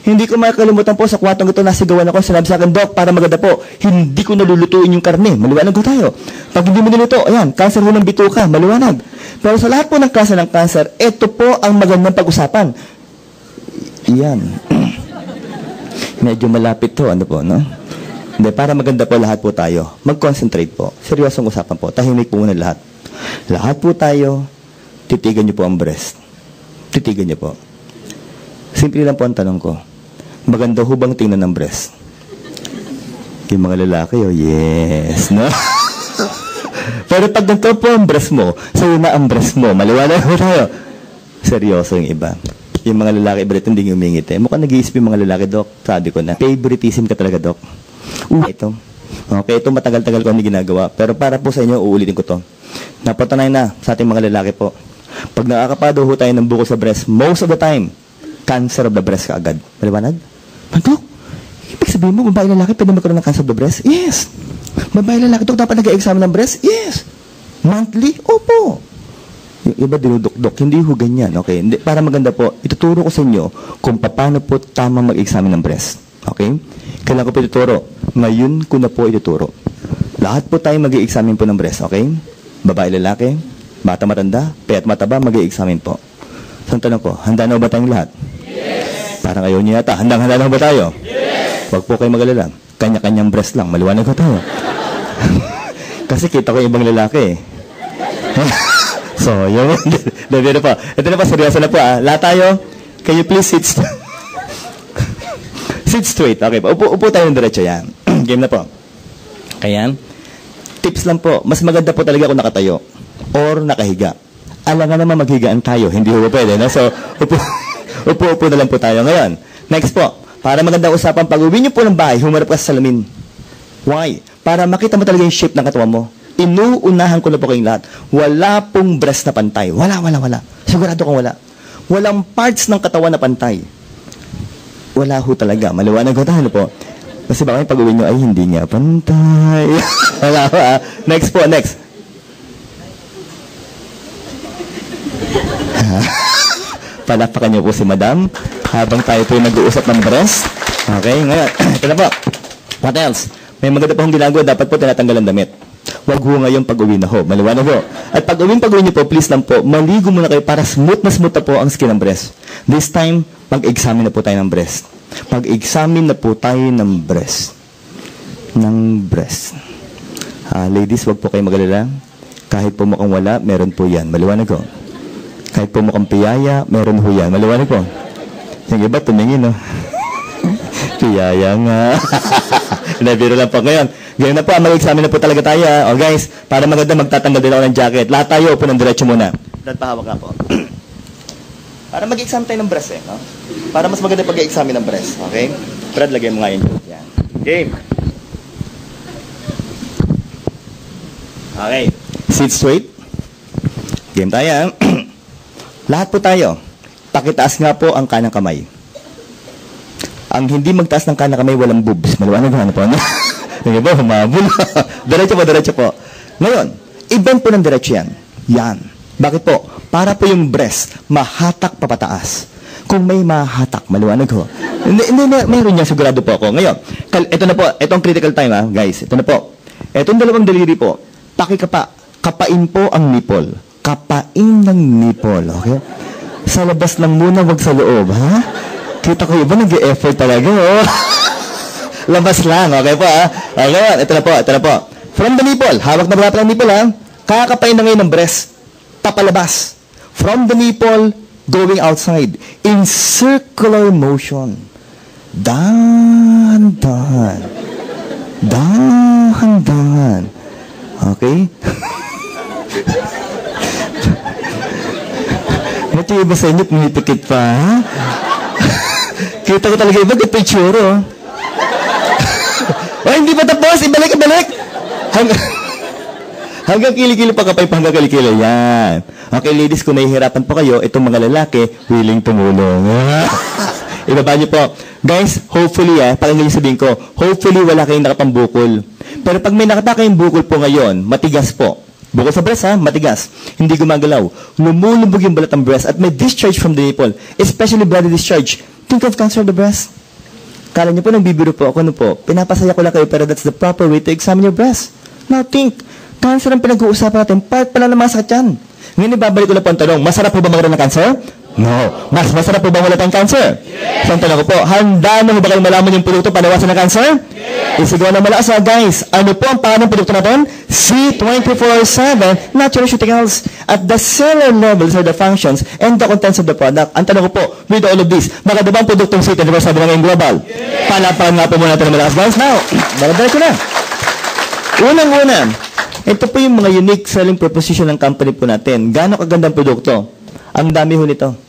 Hindi ko makakalimutan po sa kwatong ito, nasigawan ako, sinabi sa akin, Doc, para maganda po, hindi ko nalulutuin yung karne. Maliwanag ko tayo. Pag hindi mo niluto, ayan, cancer mo ng bituka, maliwanag. Pero sa lahat po ng klase ng cancer, ito po ang magandang pag-usapan. Iyan. Medyo malapit to, ano po, no? Hindi, para maganda po lahat po tayo. Mag-concentrate po. Seryosong usapan po. Tahimik po muna lahat. Lahat po tayo, titigan niyo po ang breast. Titigan niyo po. Simple lang po ang tanong ko. Maganda ho bang tingnan ng breast? Yung mga lalaki, yes, no? Pero pag ganito po ang breast mo, sa'yo na ang breast mo, maliwanag mo tayo. Seryoso yung iba. Yung mga lalaki, iba rin hindi umingiti. Mukhang nag-iisip yung mga lalaki, Doc. Sabi ko na, favoritism ka talaga, Doc. Ito. Okay, ito matagal-tagal ko hindi ginagawa. Pero para po sa inyo, uulitin ko to. Napatunay na sa ating mga lalaki po. Pag nakakapado ho tayo ng buko sa breast, most of the time, cancer of the breast ka agad. Maliwanag? Doc, ibig sabihin mo, babae lalaki, pwede magkaroon ng cancer of the breast? Yes. Babae lalaki, Doc, dapat nag-examine ng breast? Yes. Monthly? Opo. Yung iba dinudok-dok, hindi ho ganyan. Okay? Hindi, para maganda po, ituturo ko sa inyo kung paano po tamang mag-examine ng breast. Okay? Kailan ko po ituturo? Ngayon ko na po ituturo. Lahat po tayo mag-examine po ng breast. Okay? Babae lalaki, bata matanda, payat mataba, mag-examine po. So, ang tanong ko, handa na ba tayong lahat? Yes. Parang ayaw niyo yata. Handang-handa na ba tayo? Yes. Huwag po kayo mag-alala. Kanya-kanyang breast lang. Maliwanag ko tayo. Kasi kita ko yung ibang lalaki. So, yun. Dito po. Ito na po, seryoso na po. Lahat tayo, can you please sit sit straight. Okay po. Upo tayo ng diretso yan. Game na po. Kaya, Tips lang po, mas maganda po talaga kung nakatayo or nakahiga. Alam nga naman maghigaan tayo, hindi po pwede. No? So, upo na lang po tayo. Ngayon, next po, para magandang usapan, pag uwi niyo po ng bahay, humarap ka sa salamin. Why? Para makita mo talaga yung shape ng katawan mo. Inuunahan ko na po kayong lahat. Wala pong breast na pantay. Wala. Sigurado kong wala. Walang parts ng katawan na pantay. Wala ho talaga. Maliwanag ho tayo po. Kasi baka pag uwi nyo, ay hindi nga pantay. Wala ho ah. Next po, next. Palakpakan niyo po si Madam habang tayo po nag-uusap ng breast. Okay, ngayon. Ito na po. What else? May maganda po akong ginagawa. Dapat po tinatanggal ang damit. Wag ho ngayon pag-uwi na ho. Maliwanag ho. At pag-uwi niyo po, please lang po, maligo muna kayo para smooth na po ang skin ng breast. This time, mag-examine na po tayo ng breast. Mag-examine na po tayo ng breast. Ladies, wag po kayo mag-alala. Kahit po mukhang wala, meron po yan. Maliwanag ho. Kahit po mukhang piyaya, meron ho yan. Maliwanag po. Yung iba, tumingin, no? Piyaya nga. Nabiro lang po. Ngayon na po, mag-examine na po talaga tayo. O guys, para maganda, magtatanggal din ako ng jacket. Lahat tayo po ng diretso muna. Brad, pahawak nga po. Para mag-examine tayo ng breast, no? Para mas maganda pag-examine ng breast. Okay? Brad, lagay mo nga yun. Yan. Game. Okay. Sit straight. Game tayo. Lahat po tayo. Pakitaas nga po ang kanang kamay. Ang hindi magtaas ng kanang kamay, walang boobs. Maliwanag nga po, ano? Yung iba, humabol. Diretso po. Ngayon, i-bend po ng diretso yan. Yan. Bakit po? Para po yung breast, mahatak papataas. Kung may mahatak, maliwanag ho. Mayroon niya, sigurado po ako. Ngayon, ito na po, itong critical time ha, guys. Ito na po. Itong dalawang daliri po, kapain po ang nipple. Kapain ng nipple, okay? Sa labas lang muna, wag sa loob, ha? Kita ko iba, nag-e-effort talaga, oh. Labas lang, okay po, ha? Okay, ito na po. From the nipple, hawak na ng nipple, ha? Kakapain na ngayon ng breast, papalabas. From the nipple, going outside, in circular motion. Dahan-dahan. Okay? Ito yung iba sa inyo, pumipikit pa, ha? Kita ko talaga iba, picture, oh. Oh, hindi pa tapos, ibalik. Hanggang kilikili pa kapay pa hanggang kilikili. Yan. Okay, ladies, kung nahihirapan po kayo, itong mga lalaki, willing tumulong. Ibaba niyo po. Guys, hopefully, pakinggan niyo sabihin ko, hopefully wala kayong nakapambukol. Pero pag may nakata kayong bukol po ngayon, matigas po. Bukol sa breast, matigas. Hindi gumagalaw. Lumulubog yung balat ng breast at may discharge from the nipple, especially bloody discharge. Think of cancer of the breast. Kala niyo po, nagbibiro po ako, pinapasaya ko lang kayo, pero that's the proper way to examine your breast. Now think, cancer ang pinag-uusapan natin, part pala ng masakit yan. Ngayon, ibabalik ko lang po ang tanong, masarap po ba magkaroon ng cancer? No. Mas masarap po ba wala tayong cancer? Yes. So, ang tanong ko po, handa na ba kayong malaman yung produkto panawasan ng cancer? Yes. Isigaw na malakas guys. Ano po ang pangalan ng produkto natin? C24/7 Natural Cuticles. At the cellular levels are the functions and the contents of the product. Ang tanong ko po, with all of this, maganda ba ang produktong C24/7 na ngayong global? Yes. Palapakan nga po muna natin ng malakas guys. Now, daladala ko na. Unang-una, ito po yung mga unique selling proposition ng company po natin. Gaano kagandang produkto? Ang dami ho nito.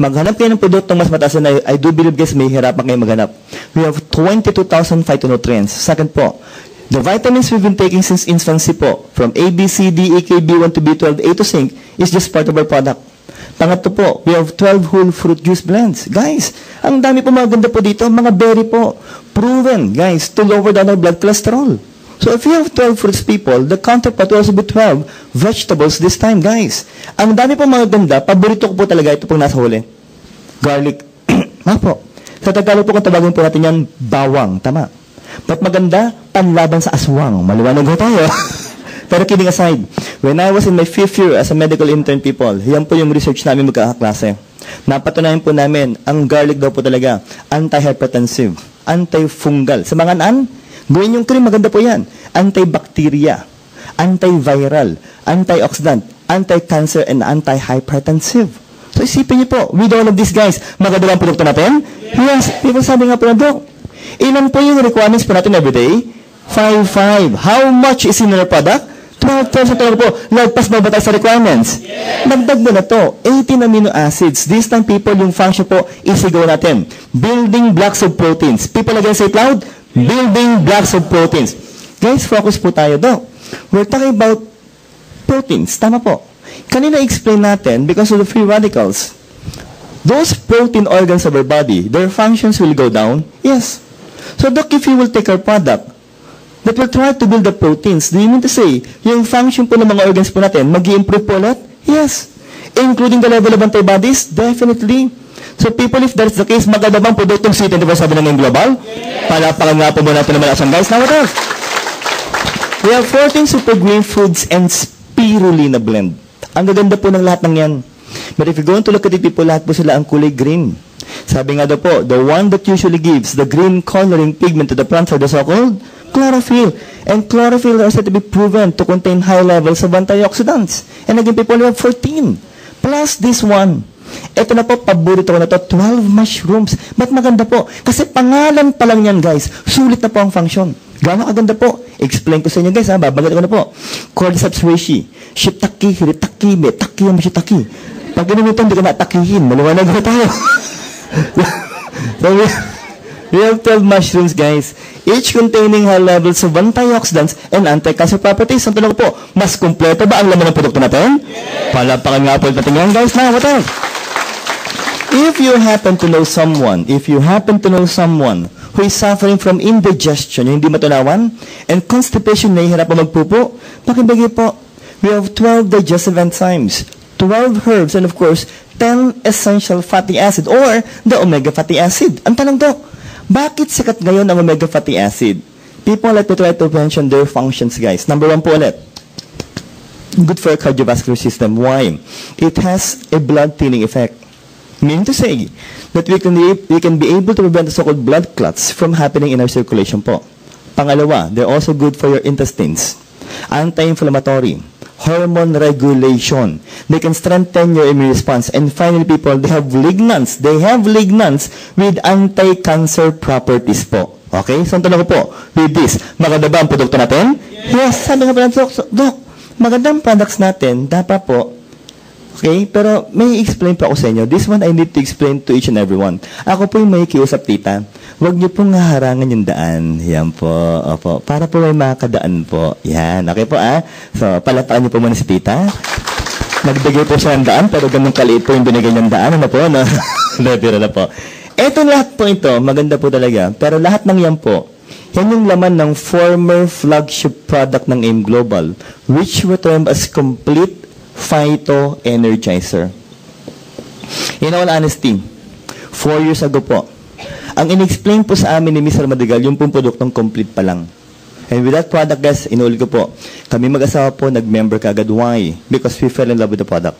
Maghanap kayo ng produktong mas mataas na I do believe guys may hirapan kayo maghanap. We have 22,000 phytonutrients. Second po, the vitamins we've been taking since infancy po, from A, B, C, D, E, K, B1 to B12, A to zinc, is just part of our product. Pangatlo po, we have 12 whole fruit juice blends. Guys, ang dami po maganda po dito, mga berry po. Proven, guys, to lower down our blood cholesterol. So if you have 12 fruits people, the counterpart will also be 12 vegetables this time, guys. Ang dami po mga ganda, paborito ko po talaga ito pong nasa huli. Garlic. Po. Sa Tagalog po kung tawagin po natin yan, bawang. Tama. But maganda, panlaban sa aswang. Maliwanag ho tayo. Pero kidding aside, when I was in my 5th year as a medical intern people, yan po yung research namin magkakaklase. Napatunayan po namin, ang garlic daw po talaga, anti-hypertensive, anti-fungal. Sa mga gawin yung cream, maganda po yan. Antibacteria, antiviral, antioxidant, anti-cancer, and anti-hypertensive. So isipin niyo po, with all of these guys, maganda ba ang produkto natin? Yes. People sabi nga po na, Doc, ilan po yung requirements po natin everyday? 5.5. How much is in our product? 12% talaga po. Lagpas ba tayo sa requirements? Dagdag mo na to. 18 amino acids. This time, people, yung function po, isigaw natin. Building blocks of proteins. People again say it loud. Building blocks of proteins. Guys, focus po tayo daw. We're talking about proteins. Tama po. Kanina explain natin, because of the free radicals, those protein organs of our body, their functions will go down. Yes. So, Doc, if you will take our product, that will try to build the proteins, do you mean to say, yung function po ng mga organs po natin, mag-i-improve po ulit? Yes. Including the level of antibodies? Definitely. So people, if that's the case, maganda bang produktong C24 ng global? Palapakan nga po muna ito na malasan, guys. Now what else? We have 14 super green foods and spirulina blend. Ang gaganda po ng lahat ng yan. But if you're going to look at it, people, lahat po sila ang kulay green. Sabi nga daw po, the one that usually gives the green coloring pigment to the plants are the so-called chlorophyll. And chlorophyll are said to be proven to contain high levels of antioxidants. And again, people, we have 14. Plus this one. Ito na po, paborito ko na to, 12 mushrooms. Ba't maganda po? Kasi pangalan pa lang yan, guys. Sulit na po ang function. Gano'ng kaganda po? Explain ko sa inyo, guys, ha? Babagat ko na po. Cordyceps reishi, shiitake, hiritake, metake, mashitake. Pag ganun ito, hindi ka natakihin. Maliwanag na tayo. So, we have 12 mushrooms, guys. Each containing high levels of antioxidants and anti-cancer properties. Ang tanong ko po, mas kumpleto ba ang laman ng produkto natin? Yes. Palapakan nga po natin yan, guys. Now, what else? If you happen to know someone who is suffering from indigestion, yung hindi matunawan, and constipation, nahihirap pa magpupo, pakibigay po, we have 12 digestive enzymes, 12 herbs, and of course, 10 essential fatty acid or the omega fatty acid. Ang tanong, Doc, bakit sikat ngayon ang omega fatty acid? People, let me try to mention their functions, guys. Number 1 po ulit. Good for our cardiovascular system. Why? It has a blood thinning effect. Meaning to say that we can be able to prevent the so-called blood clots from happening in our circulation po. Pangalawa, they're also good for your intestines. Anti-inflammatory. Hormone regulation. They can strengthen your immune response. And finally, people, they have lignans. They have lignans with anti-cancer properties po. Okay? So, ang tanong ko po, with this, maganda ba ang produkto natin? Yes, sabi nga pala, Doc, magandang products natin, dapat po, okay? Pero may explain pa ako sa inyo. This one I need to explain to each and everyone. Ako po yung may kiusap, tita. Huwag niyo pong haharangan yung daan. Yan po. Opo. Para po may makadaan po. Yan. Okay po, ah? So, palataan niyo po muna si tita. Nagbigay po siya ng daan, pero ganun kaliit po yung binigay niyang daan. Ano po, no? Biro na po. Ito lahat po ito, maganda po talaga. Pero lahat ng yan po, yan yung laman ng former flagship product ng AIM Global, which we term as Complete Phyto Energizer. In all honesty, 4 years ago po, ang in-explain po sa amin ni Mr. Madrigal, yung pong produktong complete pa lang. And with that product, guys, inulit ko po, kami mag-asawa po, nag-member kagad. Why? Because we fell in love with the product.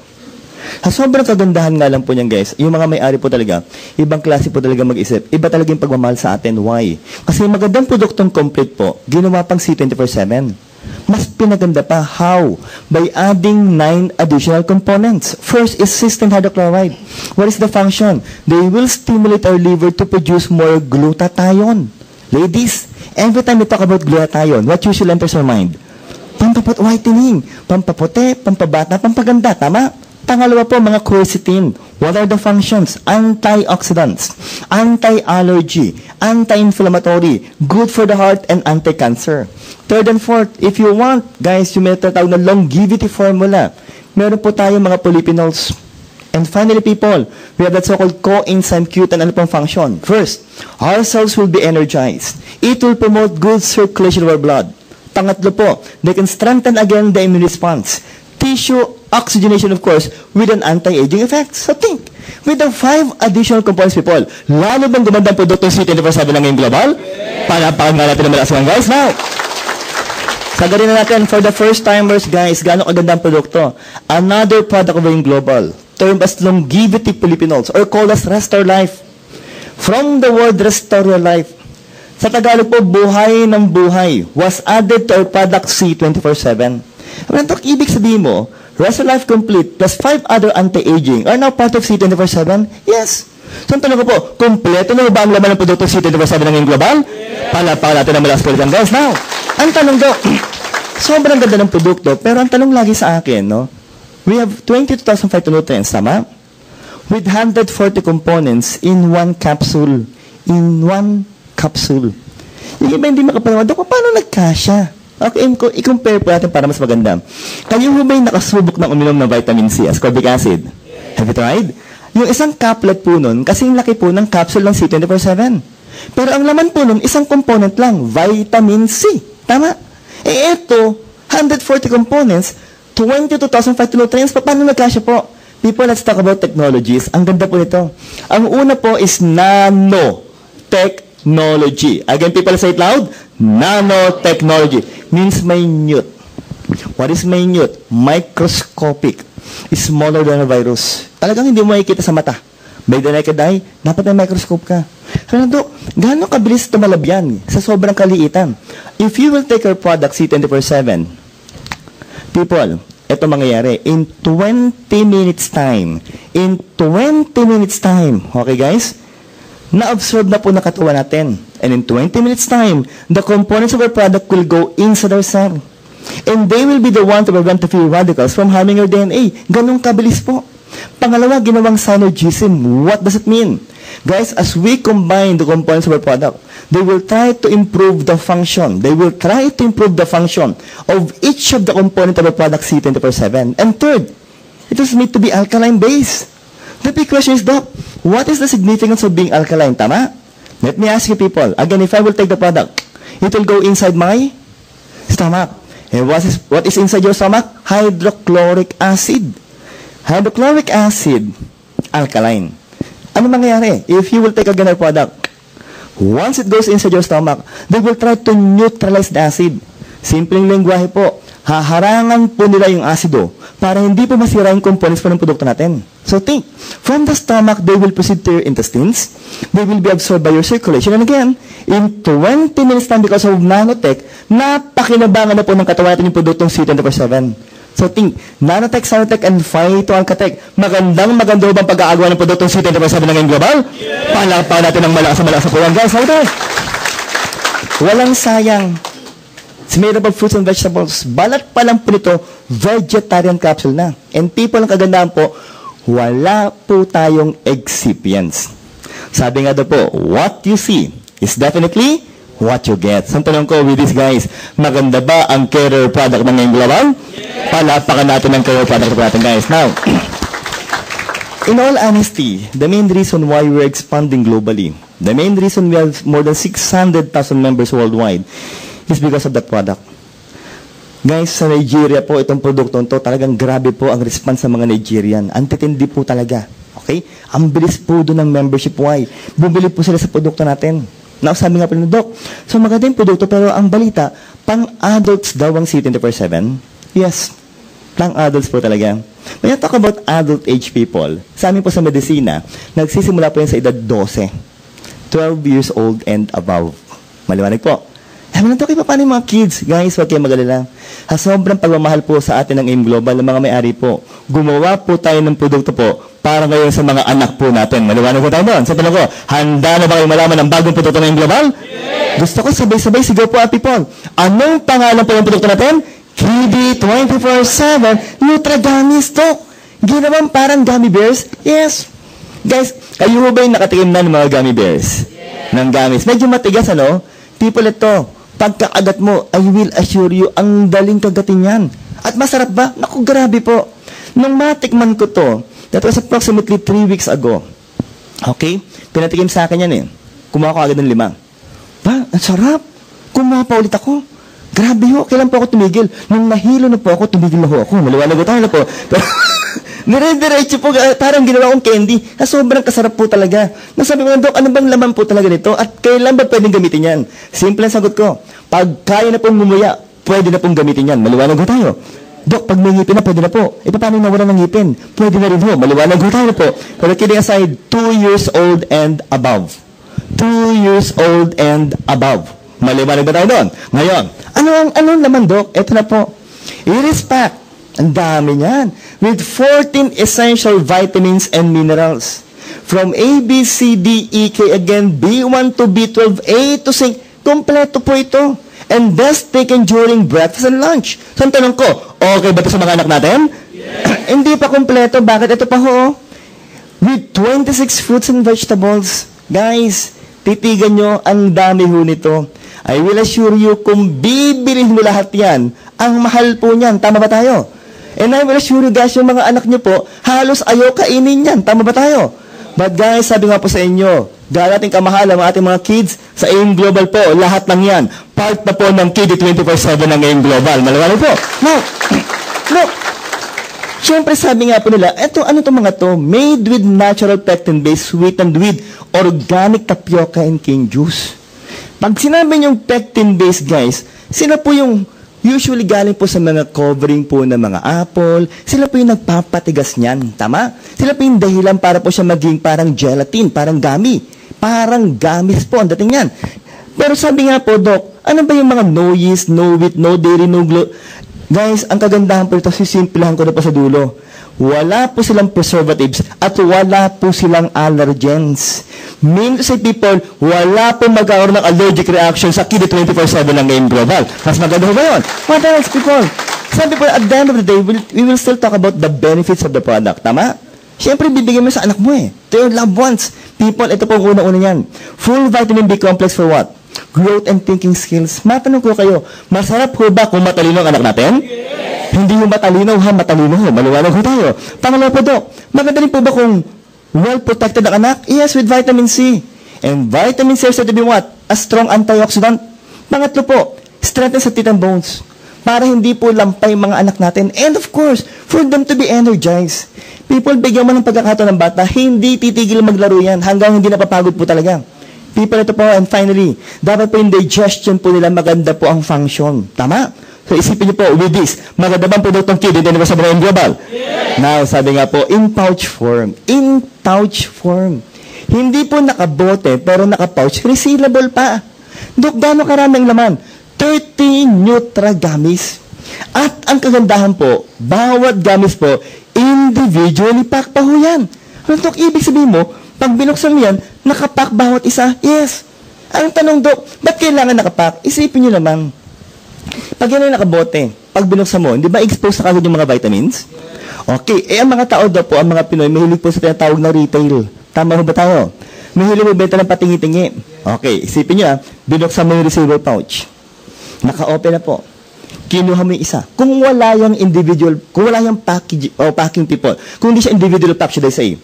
Sa sobrang kagandahan nga lang po niyan, guys, yung mga may-ari po talaga, ibang klase po talaga mag-isip. Iba talaga yung pagmamahal sa atin. Why? Kasi magandang produktong complete po, ginawa pang C24/7. Mas pinaganda pa. How? By adding 9 additional components. First is cysteine hydrochloride. What is the function? They will stimulate our liver to produce more glutathione. Ladies, every time we talk about glutathione, what usually enters our mind? Whitening, pampaputi, pampabata, pampaganda. Tama? Pangalawa po, mga quercetin. What are the functions? Antioxidants, anti-allergy, anti-inflammatory, good for the heart, and anti-cancer. Third and fourth, if you want, guys, yung may tatawag na longevity formula, meron po tayong mga polyphenols. And finally, people, we have that so-called coenzyme Q10. Ano pong function? First, our cells will be energized. It will promote good circulation of our blood. Pangatlo po, they can strengthen again the immune response. Tissue oxygenation, of course, with an anti-aging effect. So think, with the 5 additional components, people, lalo bang gumanda ang produktong C24/7 ng AIM Global? Palapakan nga natin ang malakas mga guys. Now, sagarin na natin, for the first timers, guys, gano'ng kaganda ang produkto. Another product of AIM Global, termed as longevity polyphenols, or called as Restore Life. From the word Restore Your Life, sa Tagalog po, buhay ng buhay, was added to our product C24/7. Ibig sabihin mo, Restore Life Complete plus 5 other anti-aging are now part of C24/7? Yes. So, ang tanong ko po, kompleto na ba ang laman ng produkto C24/7 ng AIM Global? Palapakan natin ang malakas po dyan, guys. Now, Ang tanong daw, sobrang ganda ng produkto, pero ang tanong lagi sa akin, no? We have 22,000 phytonutrients, tama? With 140 components in one capsule. In one capsule. Yung iba hindi makapanawa, Dok, paano nagkasya? Okay, i-compare po natin para mas maganda. Kayo ba yung nakasubok ng uminom ng vitamin C, ascorbic acid? Have you tried? Yung isang caplet po nun, kasing laki po ng capsule ng C24/7. Pero ang laman po nun, isang component lang, vitamin C. Tama? Eh ito, 140 components, 22,000 phytonutrients, paano nagkasya po? People, let's talk about technologies. Ang ganda po nito. Ang una po is nanotechnology. Again, people, say it loud. Nanotechnology means minute. What is minute? Microscopic. Smaller than a virus. Talagang hindi mo makikita sa mata. By the naked eye, dapat may microscope ka. Fernando, gaano kabilis tumalab yan sa sobrang kaliitan? If you will take our product C24/7, people, ito mangyayari in 20 minutes time. In 20 minutes time. Okay, guys? Na-absorb na po ng katawan natin. And in 20 minutes time, the components of our product will go inside our cell. And they will be the one to prevent the free radicals from harming your DNA. Ganun kabilis po. Pangalawa, ginawang synergism. What does it mean? Guys, as we combine the components of our product, they will try to improve the function. They will try to improve the function of each of the components of our product C24/7. And third, it is made to be alkaline-based. The big question is, Doc, what is the significance of being alkaline? Tama? Let me ask you people. Again, if I will take the product, it will go inside my stomach. And what is inside your stomach? Hydrochloric acid. Hydrochloric acid, alkaline. Ano mangyayari? If you will take a ganun product, once it goes inside your stomach, they will try to neutralize the acid. Simpleng lengguwahe po, haharangan po nila yung asido para hindi po masira yung components po ng produkto natin. So think, from the stomach, they will proceed to your intestines. They will be absorbed by your circulation. And again, in 20 minutes time because of nanotech, napakinabangan na po ng katawan natin yung produktong C24/7. So think, nanotech, sinotech, and phytoalkatech. Magandang bang pag-aagawa ng produktong C24/7 na ngayong global? Yeah. Palakpakan natin ng malakas po yan, guys. How walang sayang. It's made up of fruits and vegetables. Balat pa lang po nito, vegetarian capsule na. And people, ang kagandahan po, wala po tayong excipients. Sabi nga daw po, what you see is definitely what you get. So, tanong ko with these guys, maganda ba ang career product ng ngayong global? Yeah. Palapakan natin ang career product natin, guys. Now, in all honesty, the main reason why we're expanding globally, the main reason we have more than 600,000 members worldwide, is because of that product. Guys, sa Nigeria po, itong produktong to, talagang grabe po ang response ng mga Nigerian. Antitindi po talaga. Okay? Ang bilis po doon ng membership. Why? Bumili po sila sa produkto natin. Now, sabi nga po ng Doc, so maganda yung produkto, pero ang balita, pang-adults daw ang C24/7? Yes. Pang-adults po talaga. When you talk about adult age people, sa amin po sa medisina, nagsisimula po yan sa edad 12. 12 years old and above. Maliwanag po. Sabi nito, paano yung mga kids? Guys, huwag kayong mag-alala. Sobrang pagmamahal po sa atin ng AIM Global, ng mga may-ari po. Gumawa po tayo ng produkto po para ngayon sa mga anak po natin. Maliwanag po tayo doon. Sa tanong ko, handa na ba kayo malaman ang bagong produkto ng AIM Global? Yes! Gusto ko sabay-sabay sigaw po, people. Anong pangalan po yung produkto natin? KD 24/7 Nutra Gummies to. Ginawang parang gummy bears? Yes. Guys, kayo ba yung nakatikim na ng mga gummy bears? Yes. Ng gummies. Medyo matigas, ano? People, ito. Pagkaagat mo, I will assure you, ang daling kagatin yan. At masarap ba? Naku, grabe po. Nung matikman ko to, that was approximately 3 weeks ago. Okay? Pinatikim sa akin yan eh. Kumuha ko agad ng 5. Ba, ang sarap. Kumuha pa ulit ako. Grabe ho, kailan po ako tumigil? Nung nahilo na po ako, tumigil na ho ako. Maliwanag tayo na po. Dire-diretso po, parang ginawa kong candy. Sobrang kasarap po talaga. Nasabi ko, Dok, ano bang laman po talaga nito? At kailan ba pwedeng gamitin yan? Simple ang sagot ko. Pag kaya na pong ngumuya, pwede na pong gamitin yan. Maliwanag ho tayo. Dok, pag may ngipin na, pwede na po. E paano nawala ng ngipin? Pwede na rin ho. Maliwanag ho tayo po. Pero kidding aside, 2 years old and above. 2 years old and above. Maliwanag ba tayo doon? Ngayon, ano naman, Dok? Ito na po. I-respect. Ang dami niyan. With 14 essential vitamins and minerals. From A, B, C, D, E, K, again, B1 to B12, A to C. Kompleto po ito. and best taken during breakfast and lunch. So, ang tanong ko, okay ba ito sa mga anak natin? Yes. Hindi pa kompleto. Bakit? Ito pa ho. With 26 fruits and vegetables. Guys, titigan nyo, ang dami ho nito. I will assure you, kung bibilhin mo lahat yan, ang mahal po niyan. Tama ba tayo? And I will assure you guys, yung mga anak nyo po, halos ayaw kainin yan. Tama ba tayo? But guys, sabi nga po sa inyo, dahil ating kamahalan ang ating mga kids, sa AIM Global po, lahat ng yan, part na po ng KD 24/7 ng AIM Global. Malawanan po. Now, look, syempre sabi nga po nila, ano itong mga to? Made with natural pectin-based, sweetened with organic tapioca and cane juice. Pag sinabi niyong pectin-based, guys, sila po yung usually galing po sa mga covering po ng mga apple. Sila po yung nagpapatigas niyan. Tama? Sila po yung dahilan para po siya maging parang gelatin, parang gummy. Parang gummies po ang dating niyan. Pero sabi nga po, Doc, ano ba yung mga no yeast, no wheat, no dairy, no gluten? Guys, ang kagandahan po ito, sisimplahan ko na po sa dulo. Wala po silang preservatives at wala po silang allergens. Mean to say people, wala po magkakaroon ng allergic reaction sa KD 24/7 ng AIM Global. Mas maganda ba yun? What else, people? Sabi po, at the end of the day, we will still talk about the benefits of the product. Tama? Siyempre, bibigyan mo sa anak mo eh. To your loved ones. People, ito po ang una-una yan. Full vitamin B complex for what? Growth and thinking skills. Matanong ko kayo, masarap ho ba kung matalino ang anak natin? Yes. Hindi yung matalino ha, matalino ho. Maliwanag ho tayo. Pangalawa po, Dok, maganda rin po ba kung well-protected ang anak? Yes, with vitamin C. And vitamin C is said to be what? A strong antioxidant. Pangatlo po, strengthen sa teeth and bones. Para hindi po lampay mga anak natin. And of course, for them to be energized. People, bigyan mo ng pagkakataon ng bata, hindi titigil maglaro yan hanggang hindi napapagod po talaga. People, ito po, and finally, dapat po yung digestion po nila, maganda po ang function. Tama? So, isipin niyo po, with this, maganda bang produktong KD, hindi ba sa AIM Global? Yes. Now, sabi nga po, in pouch form. In pouch form. Hindi po nakabote, pero nakapouch, resealable pa. Dok, gano'ng karaming laman? 30 Nutra gummies. At ang kagandahan po, bawat gummies po, individually pack pa ho yan. Ano, Dok, ibig sabihin mo, pag binuksan mo yan, nakapack bawat isa? Yes. Ang tanong, Dok, ba't kailangan nakapack? Isipin nyo naman. Pag yan ay nakabote, pag binuksan mo, hindi ba expose na kagad yung mga vitamins? Okay. Ang mga tao daw po, ang mga Pinoy, mahilig po sa tinatawag na retail. Tama ba tayo? Mahilig mo benta ng patingi-tingi. Okay. Isipin nyo binuksan mo yung receiver pouch. Naka-open na po. Kinuha mo yung isa. Kung wala yung individual, kung wala yung packing people, kung hindi siya individual pack, should I say,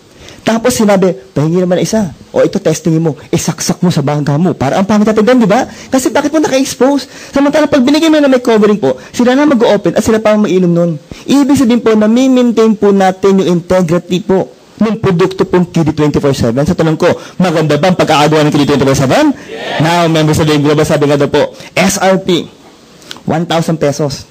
tapos sinabi, pahingi naman isa. O ito, testingin mo. Saksak mo sa bangga mo. Para ang pangit natin, di ba? Kasi bakit mo naka-expose? Samantala, pag binigay mo na may covering po, sila na mag-open at sila pa ang mainom nun. Ibig sabihin po na maintain po natin yung integrity po ng produkto pong KD 24/7. Sa tanong ko, maganda ba ang pagkakagawa ng KD 24/7? Yes. Now, members of the Global, sabi nga daw po, SRP, 1,000 pesos.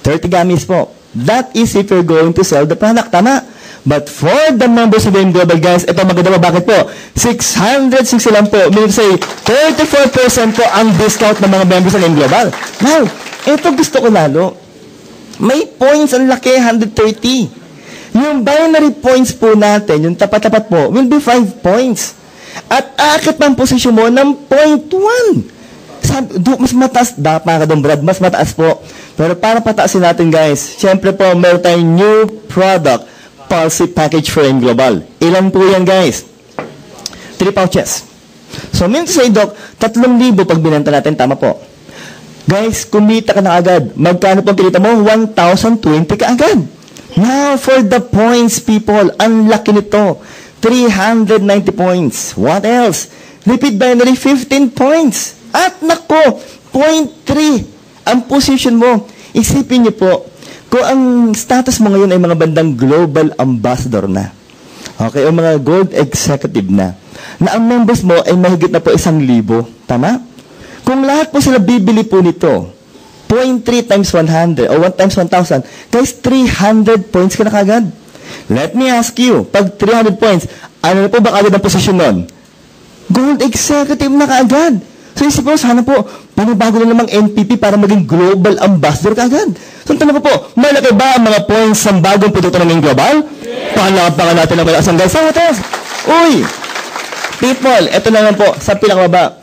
30 gummies po. That is if you're going to sell the product. Tama? But for the members of the AIM Global, guys, ito maganda ba? Bakit po? 660 lang po. Meaning to say, 34% po ang discount ng mga members ng AIM Global. Now, ito gusto ko lalo. May points ang laki, 130. Yung binary points po natin, yung tapat-tapat po, will be 5 points. At akit ng posisyon mo ng 0.1. Mas mataas, dapat ka doon, Brad, mas mataas po. Pero para pataasin natin, guys, syempre po, meron tayong new product, Pulse package for AIM Global. Ilan po yan, guys? 3 pouches. So, mean to say, Doc, 3,000 pag binenta natin, tama po. Guys, kumita ka na agad. Magkano po kinita mo? 1,020 ka agad. Now, for the points, people, ang laki nito. 390 points. What else? Repeat binary, 15 points. At nako, 0.3 ang position mo. Isipin niyo po, kung ang status mo ngayon ay mga bandang global ambassador na, okay, o mga gold executive na ang members mo ay mahigit na po 1,000. Tama? Kung lahat po sila bibili po nito, 0.3 times 100 o 1 times 1,000, guys, 300 points ka na kagad. Let me ask you, pag 300 points, ano na po ba kagad ang posisyon nun? Gold executive na kaagad. So, isip ko, sana po, panibago na namang NPP para maging global ambassador kaagad. So, tanong ko po, malaki ba ang mga points sa bagong produkto ng global? Yes. Pakalapakan natin ang malakas ang guys. Uy! People, eto na lang po, sa pinakababa.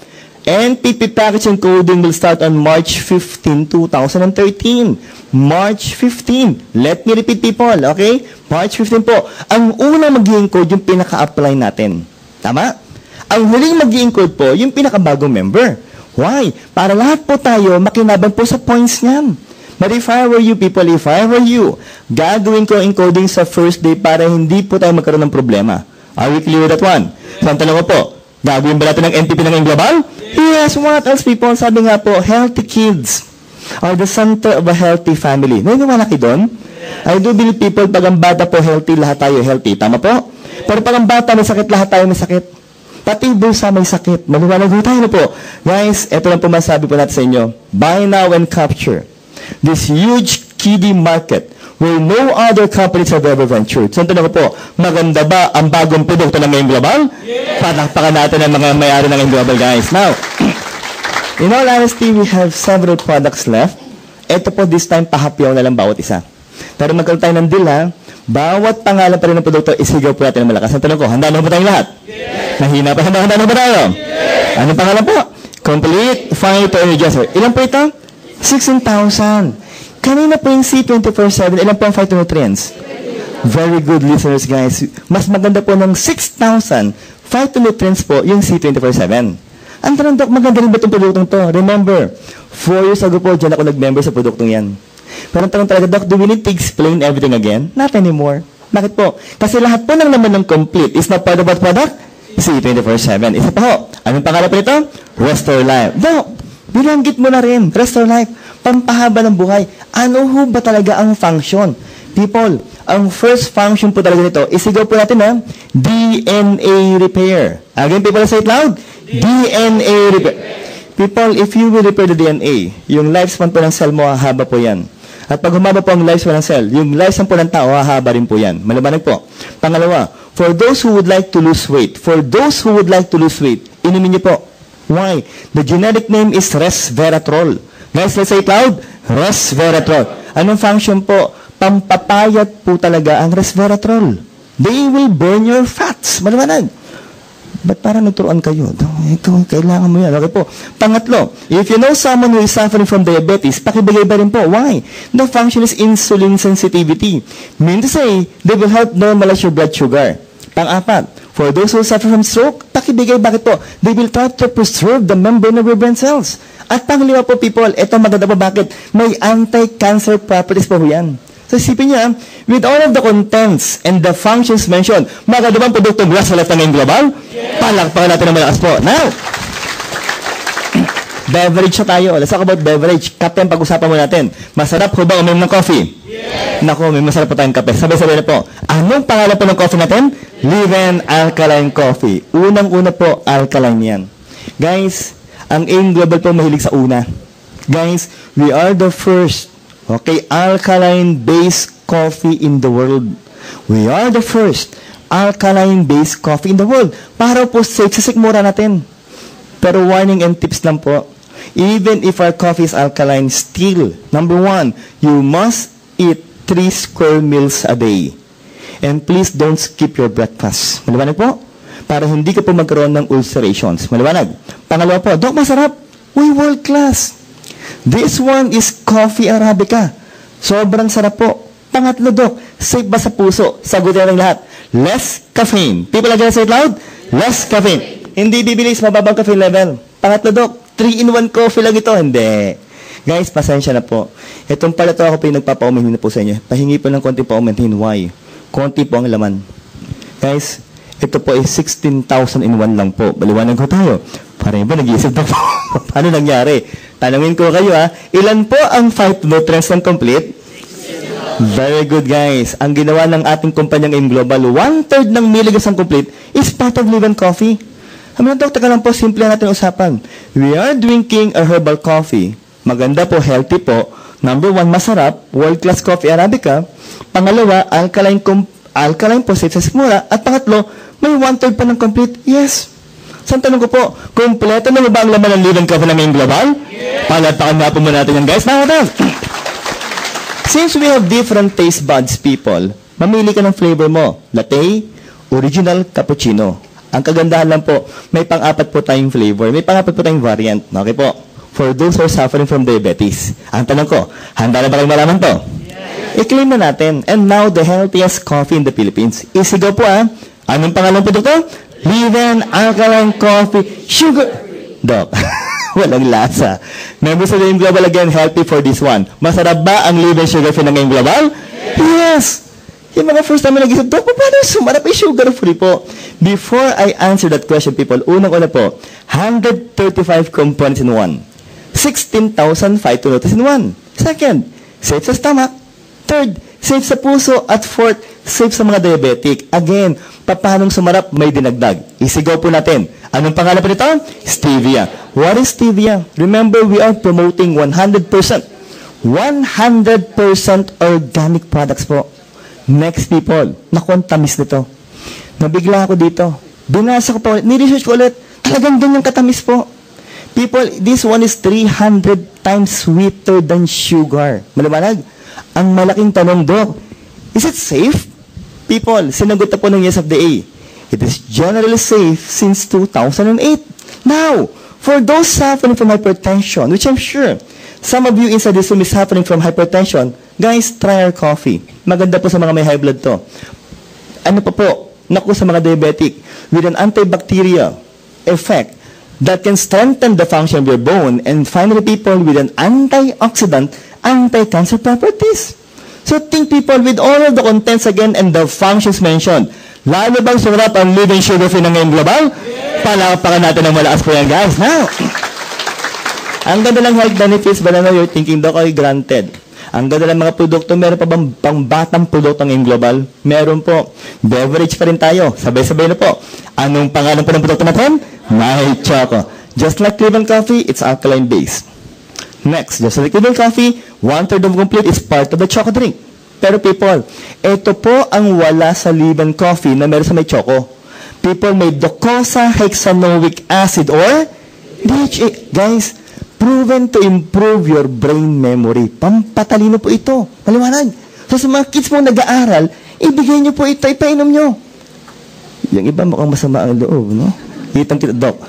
NPP packaging coding will start on March 15, 2013. March 15. Let me repeat, people, okay? March 15 po. Ang unang mag-i-encode yung pinaka-apply natin. Tama? Ang huling mag-i-encode po, yung pinaka-bagong member. Why? Para lahat po tayo makinabang po sa points niyan. But if I were you, people, if I were you, gagawin ko encoding sa first day para hindi po tayo magkaroon ng problema. Are we clear with that one? So, ang tanong ko po, gagawin ba natin ng NPP ng global? Yes, what else, people? Sabi nga po, healthy kids are the center of a healthy family. Naniniwala kayo doon? I do believe, people, pag ang bata po healthy, lahat tayo healthy. Tama po? Pero pag ang bata may sakit, lahat tayo may sakit. Pati bulsa may sakit. Maliwanag tayo na po. Guys, ito lang po masabi po natin sa inyo. Buy now and capture this huge kiddie market where no other companies have ever ventured. So, tanong ko po, maganda ba ang bagong produkto ng Ngayong Global? Yes! Palakpakan natin ang mga may-ari ng Ngayong Global, guys. Now, in all honesty, we have several products left. Ito po, this time, pahapyaw na lang bawat isa. Pero magkaroon tayo ng deal, ha? Bawat pangalan pa rin ng produkto, isigaw po natin ng malakas. Ang tanong ko, handa na ba tayong lahat? Yes! Mahina pa, handa na ba tayo? Yes! Anong pangalan po? Complete Fighter Energizer. Ilan po ito? 16,000. Kanina po yung C24/7, ilan po ang phytonutrients? Very good listeners, guys. Mas maganda po ng 6,000 phytonutrients po yung C24/7. Ang tanong, Doc, maganda rin ba itong produktong to? Remember, 4 years ago po, dyan ako nag-member sa produktong yan. Pero ang tanong talaga, Doc, do we need to explain everything again? Not anymore. Bakit po? Kasi lahat po ng naman ng complete is not part of what product? C24/7. Isa pa ho. Anong pangalan po nito? Restore Life. Doc, bilanggit mo na rin. Restore Life. Pampahaba ng buhay. Ano ho ba talaga ang function? People, ang first function po talaga nito, isigaw po natin ha, DNA repair. Again, people, say it loud. DNA repair. People, if you will repair the DNA, yung lifespan po ng cell mo, hahaba po yan. At pag humaba po ang lifespan ng cell, yung lifespan po ng tao, hahaba rin po yan. Maliwanag po. Pangalawa, for those who would like to lose weight, inumin niyo po. Why? The genetic name is resveratrol. Guys, let's say it loud. Resveratrol. Anong function po? Pampapayat po talaga ang resveratrol. They will burn your fats. Maliwanag. Ba't parang nagturuan kayo? Ikaw, kailangan mo yan. Okay po. Pangatlo, if you know someone who is suffering from diabetes, pakibigay ba rin po? Why? The function is insulin sensitivity. Mean to say, they will help normalize your blood sugar. Pang-apat, for those who suffer from stroke, pakibigay. Bakit po? They will try to preserve the membrane of your brain cells. At panglima po, people, ito maganda po bakit? May anti-cancer properties po yan. So, isipin niya, with all of the contents and the functions mentioned, maganda bang produktong glass sa lahat ng global? Yes! Palakpakan natin ang malakas po. Now, beverage na tayo. Let's talk about beverage. Captain, pag-usapan mo natin. Masarap ho ba uminom ng coffee? Yes! Naku, may masarap po tayong kape. Sabay-sabay na po. Anong pangalan po ng coffee natin? Live Alkaline Coffee. Unang-una po, alkaline yan. Guys, ang AIM Global po mahilig sa una. Guys, we are the first, okay, alkaline-based coffee in the world. We are the first alkaline-based coffee in the world. Para po sa sikmura natin. Pero warning and tips lang po. Even if our coffee is alkaline, still, number 1, you must eat 3 square meals a day. And please don't skip your breakfast. Maliwanag po? Para hindi ka po magkaroon ng ulcerations. Maliwanag. Pangalawa po, Doc, masarap. Uy, world class. This one is coffee Arabica. Sobrang sarap po. Pangatlo, Doc, safe ba sa puso? Sagutin ng lahat. Less caffeine. People again say it loud. Less caffeine. Hindi bibilis, mababang caffeine level. Pangatlo, Doc, 3-in-1 coffee lang ito. Hindi. Guys, pasensya na po. Itong pala to ako po yung nagpapauminhin na po sa inyo. Pahingi po ng konti pauminhin. Why? Konti po ang laman. Guys, ito po ay 16,000 in 1 lang po. Baliwanag ko tayo. Parang ba nag-iisip na po? Paano nangyari? Tanungin ko kayo ha. Ilan po ang phytonutrients ng complete? Very good, guys. Ang ginawa ng ating kumpanyang AIM Global, 1/3 ng milligrams ng complete is part of Live Coffee. Amin, Dok, taka lang po, simple natin usapan. We are drinking a herbal coffee. Maganda po, healthy po. Number 1, masarap. World-class coffee Arabica. Pangalawa, alkaline po, safe sa simula. At pangatlo, may 1/3 pa ng complete. Yes. Saan tanong ko po, kompleto na ba ang laman ng Live Coffee ng AIM Global? Yes. Palatakan nga po muna natin yan, guys. Since we have different taste buds, people, mamili ka ng flavor mo. Latte, original, cappuccino. Ang kagandahan lang po, may pang-apat po tayong flavor. May pang-apat po tayong variant. Okay po? For those who are suffering from diabetes. Ang tanong ko, handa na ba kayong malaman to? Yes. I-claim na natin. And now, the healthiest coffee in the Philippines. Isigaw po Anong pangalan po dito? Live Alkaline Coffee Sugar. Doc, walang lasa. Members of the Ngayong Global again, healthy for this one. Masarap ba ang Live Sugar Free ng Ngayong Global? Yes! Yung mga first time na nag-isip, Doc, paano sumarap yung sugar free po? Before I answer that question, people, unang-una po, 135 components in one. 16,005 to notice in one. Second, safe sa stomach. Third, safe sa puso. At fourth, safe sa mga diabetic. Again, paanong sumarap, may dinagdag. Isigaw po natin. Anong pangalan po nito? Stevia. What is stevia? Remember, we are promoting 100% organic products po. Next, people, naku, ang tamis nito. Nabigla ako dito. Binasa ko pa ulit, ni-research ko ulit. Talagang ganyang katamis po. People, this one is 300 times sweeter than sugar. Maliwanag? Ang malaking tanong, Doc, is it safe? People, sinagot na po ng USFDA. It is generally safe since 2008. Now, for those suffering from hypertension, which I'm sure some of you inside this room is suffering from hypertension, guys, try our coffee. Maganda po sa mga may high blood to. Ano pa po? Naku, sa mga diabetic, with an antibacterial effect that can strengthen the function of your bone, and finally, people, with an antioxidant, anti-cancer properties. So think, people, with all of the contents again and the functions mentioned, lalo bang sumarap ang Live Sugar Free ng Ngayong Global? Palakpakan natin ng malakas po yan, guys. Now, ang ganda ng health benefits, but I know you're thinking, Doc, ay granted. Ang ganda ng mga produkto, meron pa bang pangbatang produkto ng Global? Meron po. Beverage pa rin tayo. Sabay-sabay na po. Anong pangalan po ng produkto natin? My Choco. Just like Cleveland Coffee, it's alkaline based. Next, just like Cleveland Coffee, 1/3 of complete is part of the choco drink. Pero people, ito po ang wala sa Cleveland Coffee na meron sa may choco. People, may docosahexaenoic acid or DHA. Guys, proven to improve your brain memory. Pampatalino po ito. Maliwanag. So sa mga kids mong nag-aaral, ibigay nyo po ito, ipainom nyo. Yung iba mukhang masama ang loob, no? Kitang kita, Doc.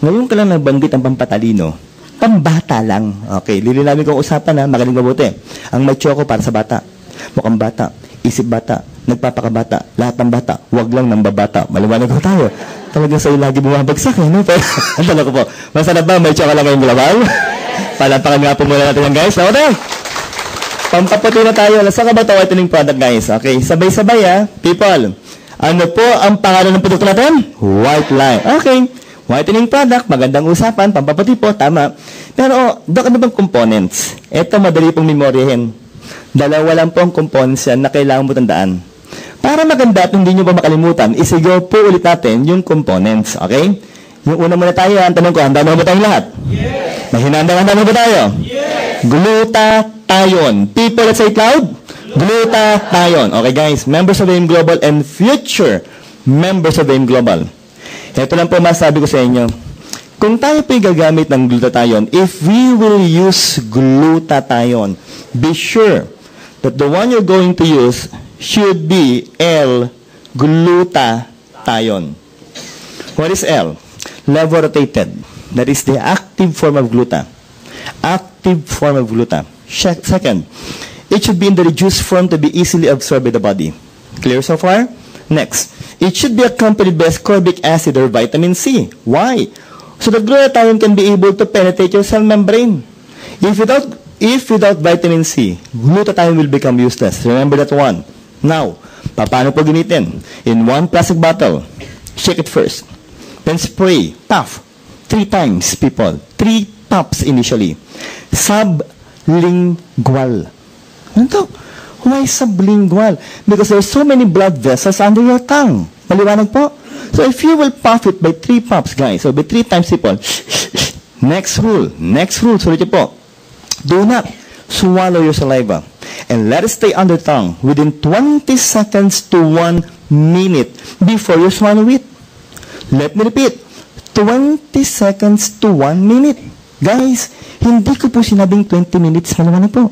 Ngayon ka lang nabanggit ang pampatalino. Pambata lang. Okay, lilinawin kong usapan magaling mabuti. Ang may choco para sa bata. Mukhang bata, isip bata, nagpapakabata, lahat ng bata, wag lang ng babata. Maliwanag ko tayo. Talagang sa'yo lagi bumabagsak, no? Pero, ang tala ko po, masarap ba may choco lang ngayong Global? Palampakan nga po muna natin yan, guys. Ako tayo. Pampaputi na tayo. Nasa ka ba ito whitening product, guys? Okay, sabay-sabay, people. Ano po ang pangalan ng produkto natin? White Line. Okay. Whitening product, magandang usapan, pampaputi po, tama. Pero, Doc, ano bang components? Ito, madali pong memoryahin. Dalawa lang po ang components yan na kailangan mo tandaan. Para maganda at hindi nyo pa makalimutan, isigaw po ulit natin yung components, okay? Yung una muna tayo, ang tanong ko, handa na ba tayong lahat? Yes! Handa na ba tayo? Yes! Glutathione. People, let's say it loud. Glutathione. Okay, guys, members of AIM Global and future members of AIM Global. Ito lang po masabi ko sa inyo. Kung tayo po'y gagamit ng glutathione, if we will use glutathione, be sure that the one you're going to use should be L-glutathione. What is L? Levodotated. That is the active form of gluta. Active form of gluta. Second, it should be in the reduced form to be easily absorbed by the body. Clear so far? Next, it should be accompanied by ascorbic acid or vitamin C. Why? So that glutathione can be able to penetrate your cell membrane. If without vitamin C, glutathione will become useless. Remember that one. Now, paano po gamitin? In one plastic bottle, shake it first. Then spray, puff, 3 times, people. 3 puffs initially. Sublingual. Ano to? Why sublingual? Because there are so many blood vessels under your tongue. Maliwanag po? So if you will puff it by 3 puffs, guys, so by 3 times, people, next rule, sulit po. Do not swallow your saliva and let it stay under tongue within 20 seconds to 1 minute before you swallow it. Let me repeat, 20 seconds to 1 minute. Guys, hindi ko po sinabing 20 minutes, maliwanag po.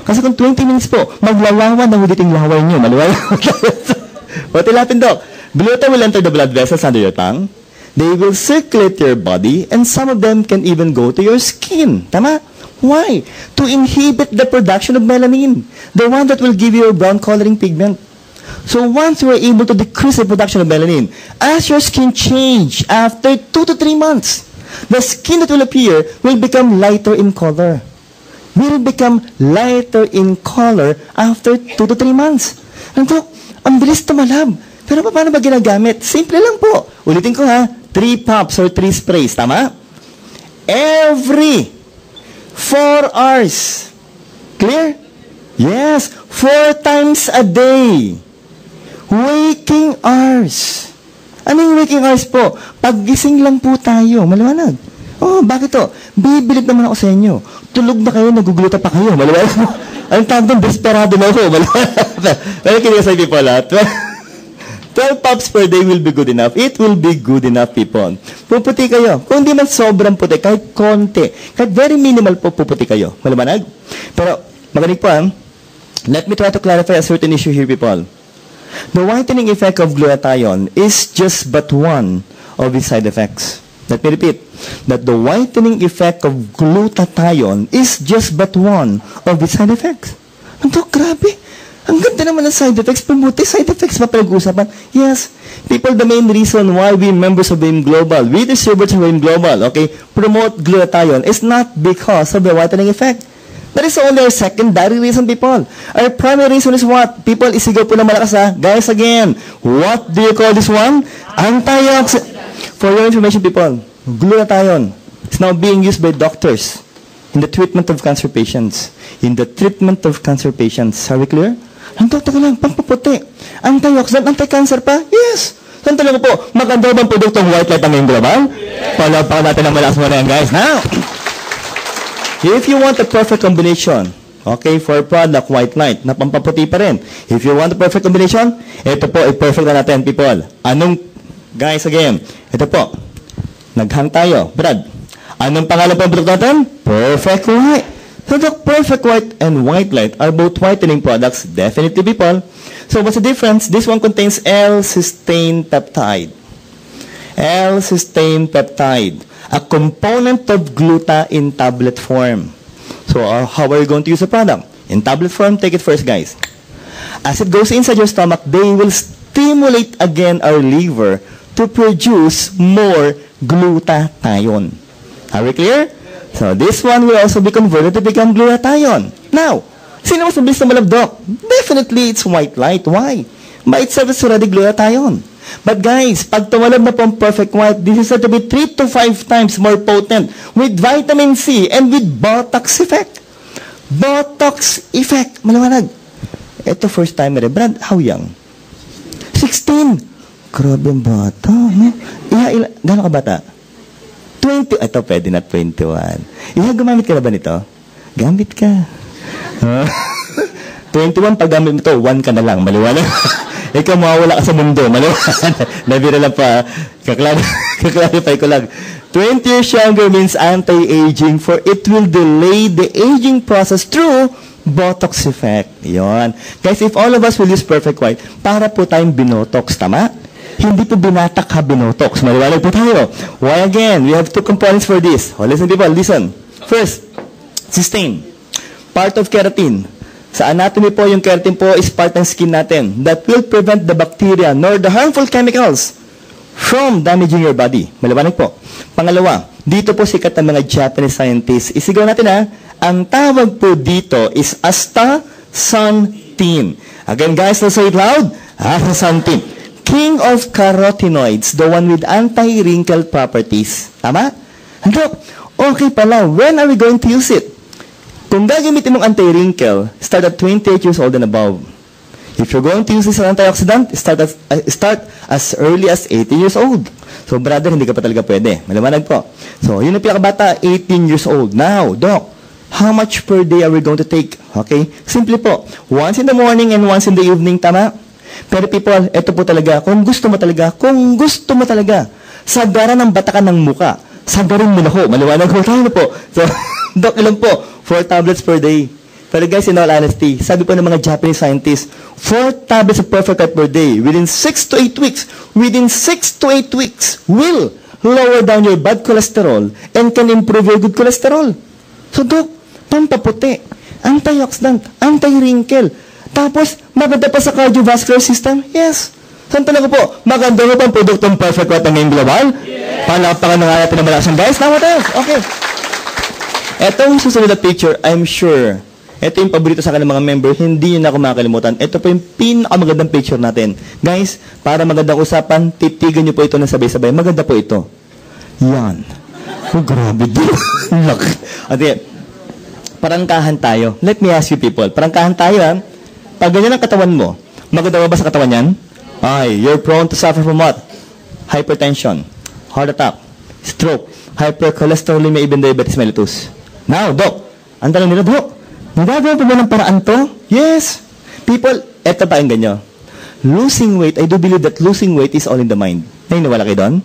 Kasi kung 20 minutes po, maglalawan ng uliting laway nyo. Maliwanag. What will happen, Doc? Gluta will enter the blood vessels under your tongue. They will circulate your body, and some of them can even go to your skin. Tama? Why? To inhibit the production of melanin, the one that will give you a brown coloring pigment. So once you are able to decrease the production of melanin, as your skin change after 2 to 3 months, the skin that will appear will become lighter in color. Will become lighter in color after 2 to 3 months. Dok, ang bilis tumalab. Pero paano ba ginagamit? Simple lang po. Ulitin ko ha, 3 pops or 3 sprays, tama? Every 4 hours. Clear? Yes, 4 times a day. Waking hours. Anong waking hours po? Paggising lang po tayo. Maliwanag. Oh, bakit to? Bibilib naman ako sa inyo. Tulog na kayo, nagugulutan pa kayo. Maliwanag mo. Ang tawag doon, desperado na ako. Maliwanag. Pero kinig sa people, 12 pops per day will be good enough. It will be good enough, people. Puputi kayo. Kung di man sobrang puti, kahit konti, kahit very minimal po, puputi kayo. Maliwanag? Pero, magaling po, let me try to clarify a certain issue here, people. The whitening effect of glutathione is just but one of its side effects. Let me repeat, that the whitening effect of glutathione is just but one of its side effects. Ito, grabe. Ang ganda naman ng side effects. Pumuti, side effects pa pinag-uusapan. Yes, people, the main reason why we members of AIM Global, we distributors of AIM Global, okay, promote glutathione is not because of the whitening effect. That is only our secondary reason, people. Our primary reason is what? People, isigaw po ng malakas ha. Guys, again, what do you call this one? Antioxidant. For your information, people, glutathione is now being used by doctors in the treatment of cancer patients. In the treatment of cancer patients. Are we clear? Ang totoo lang, pampaputi. Antioxidant, anti-cancer pa? Yes. Saan talaga po? Maganda bang produktong white light ang ngayong global? Palagpakan natin ang malakas mo na yan, guys. Now, if you want a perfect combination, okay, for product white light, na pampaputi pa rin. If you want a perfect combination, ito po, i-perfect na natin, people. Anong, guys, again, ito po, naghang tayo. Brad, anong pangalan po ang product natin? Perfect white. So, the perfect white and white light are both whitening products, definitely, people. So, what's the difference? This one contains L-cysteine peptide. L-cysteine peptide, a component of gluta in tablet form. So, how are you going to use the product? In tablet form, take it first, guys. As it goes inside your stomach, they will stimulate again our liver to produce more glutathione. Are we clear? So, this one will also be converted to become glutathione. Now, sino mas mabilis na malabdok? Definitely, it's white light. Why? By itself, it's already glutathione. But guys, pag tumalab na po ang perfect white, this is said to be 3 to 5 times more potent with vitamin C and with Botox effect. Botox effect. Maliwanag. Ito first timer. Brad, how young? 16. Grabe ang bata. No? Gano'n ka bata? 20. Ito, pwede na 21. Gumamit ka na ba nito? Gamit ka. 21, pag gamit mo ito, 1 ka na lang. Maliwanag. Ikaw, mawawala ka sa mundo. Maliwanag. Nabira lang pa. Kaklarify ko lang. 20 years younger means anti-aging, for it will delay the aging process through Botox effect. Yon. Guys, if all of us will use perfect white, para po tayong binotox, tama? Hindi po binatak ha, binotox. Maliwanag po tayo. Why again? We have 2 components for this. Oh, listen, people, listen. First, cysteine. Part of keratin. Sa anatomy po, yung keratin po is part ng skin natin that will prevent the bacteria nor the harmful chemicals from damaging your body. Maliwanag po. Pangalawa, dito po sikat ng mga Japanese scientists. Isigaw natin ha, ang tawag po dito is astaxanthin. Again, guys, let's say it loud. Astaxanthin. King of carotenoids, the one with anti-wrinkle properties. Tama? Dok, okay pala. When are we going to use it? Kung gagamitin mong anti-wrinkle, start at 28 years old and above. If you're going to use this antioxidant, start as early as 18 years old. So, brother, hindi ka pa talaga pwede. Maliwanag po. So, yun ang pinakabata, 18 years old. Now, Doc, how much per day are we going to take? Okay? Simple po. Once in the morning and once in the evening, tama? Pero people, ito po talaga, kung gusto mo talaga, sagaran ng batakan ng muka, sagarin mo na ho, maliwanag ho tayo na po. So, Doc, ilan po? 4 tablets per day. Pero guys, in all honesty, sabi po ng mga Japanese scientists, 4 tablets of Perfect Heart per day within 6 to 8 weeks, will lower down your bad cholesterol and can improve your good cholesterol. So, Doc, pampaputi, antioxidant, anti-wrinkle, tapos maganda pa sa cardiovascular system? Yes. Saan tanong ko po, maganda mo pang produktong Perfect Heart ng ngayong global? Yes. Palapakan na nga natin ng malakas guys. Now what else? Okay. Etong susunod na picture, I'm sure, ito yung paborito sa akin ng mga member, hindi yun ako makakalimutan. Ito po yung pinakamagandang picture natin. Guys, para magandang usapan, titigan nyo po ito na sabay-sabay. Maganda po ito. Yan. Oh, grabe din. Okay. Parangkahan tayo. Let me ask you people. Parangkahan tayo, ha? Pag ganyan ang katawan mo, maganda ba sa katawan yan? Ay, you're prone to suffer from what? Hypertension, heart attack, stroke, hypercholesterolemia, even diabetes mellitus. Now, Doc, ang tanong nila, Doc, nagagawa pa ba ng paraan to? Yes. People, eto pa ang ganyan. Losing weight, I do believe that losing weight is all in the mind. Naniniwala kayo doon?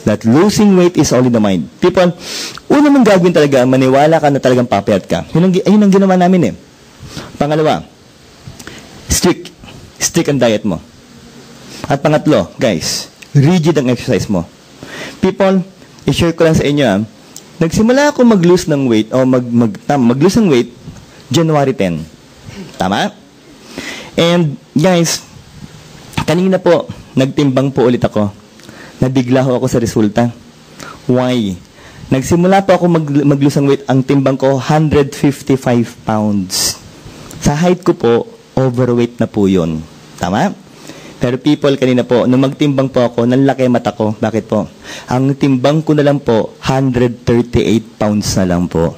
That losing weight is all in the mind. People, una mong gagawin talaga, maniwala ka na talagang papayat ka. Yun ang ginawa namin eh. Pangalawa, strict ang diet mo. At pangatlo, guys, rigid ang exercise mo. People, i-share ko lang sa inyo, nagsimula ako mag-lose ng weight, o mag-lose ng weight, January 10. Tama? And, guys, kanina po, nagtimbang po ulit ako. Nabigla ho ako sa resulta. Why? Nagsimula po ako mag-lose ng weight, ang timbang ko, 155 pounds. Sa height ko po, overweight na po yun. Tama? Pero people, kanina po, nung magtimbang po ako, nanlaki mata ko. Bakit po? Ang timbang ko na lang po, 138 pounds na lang po.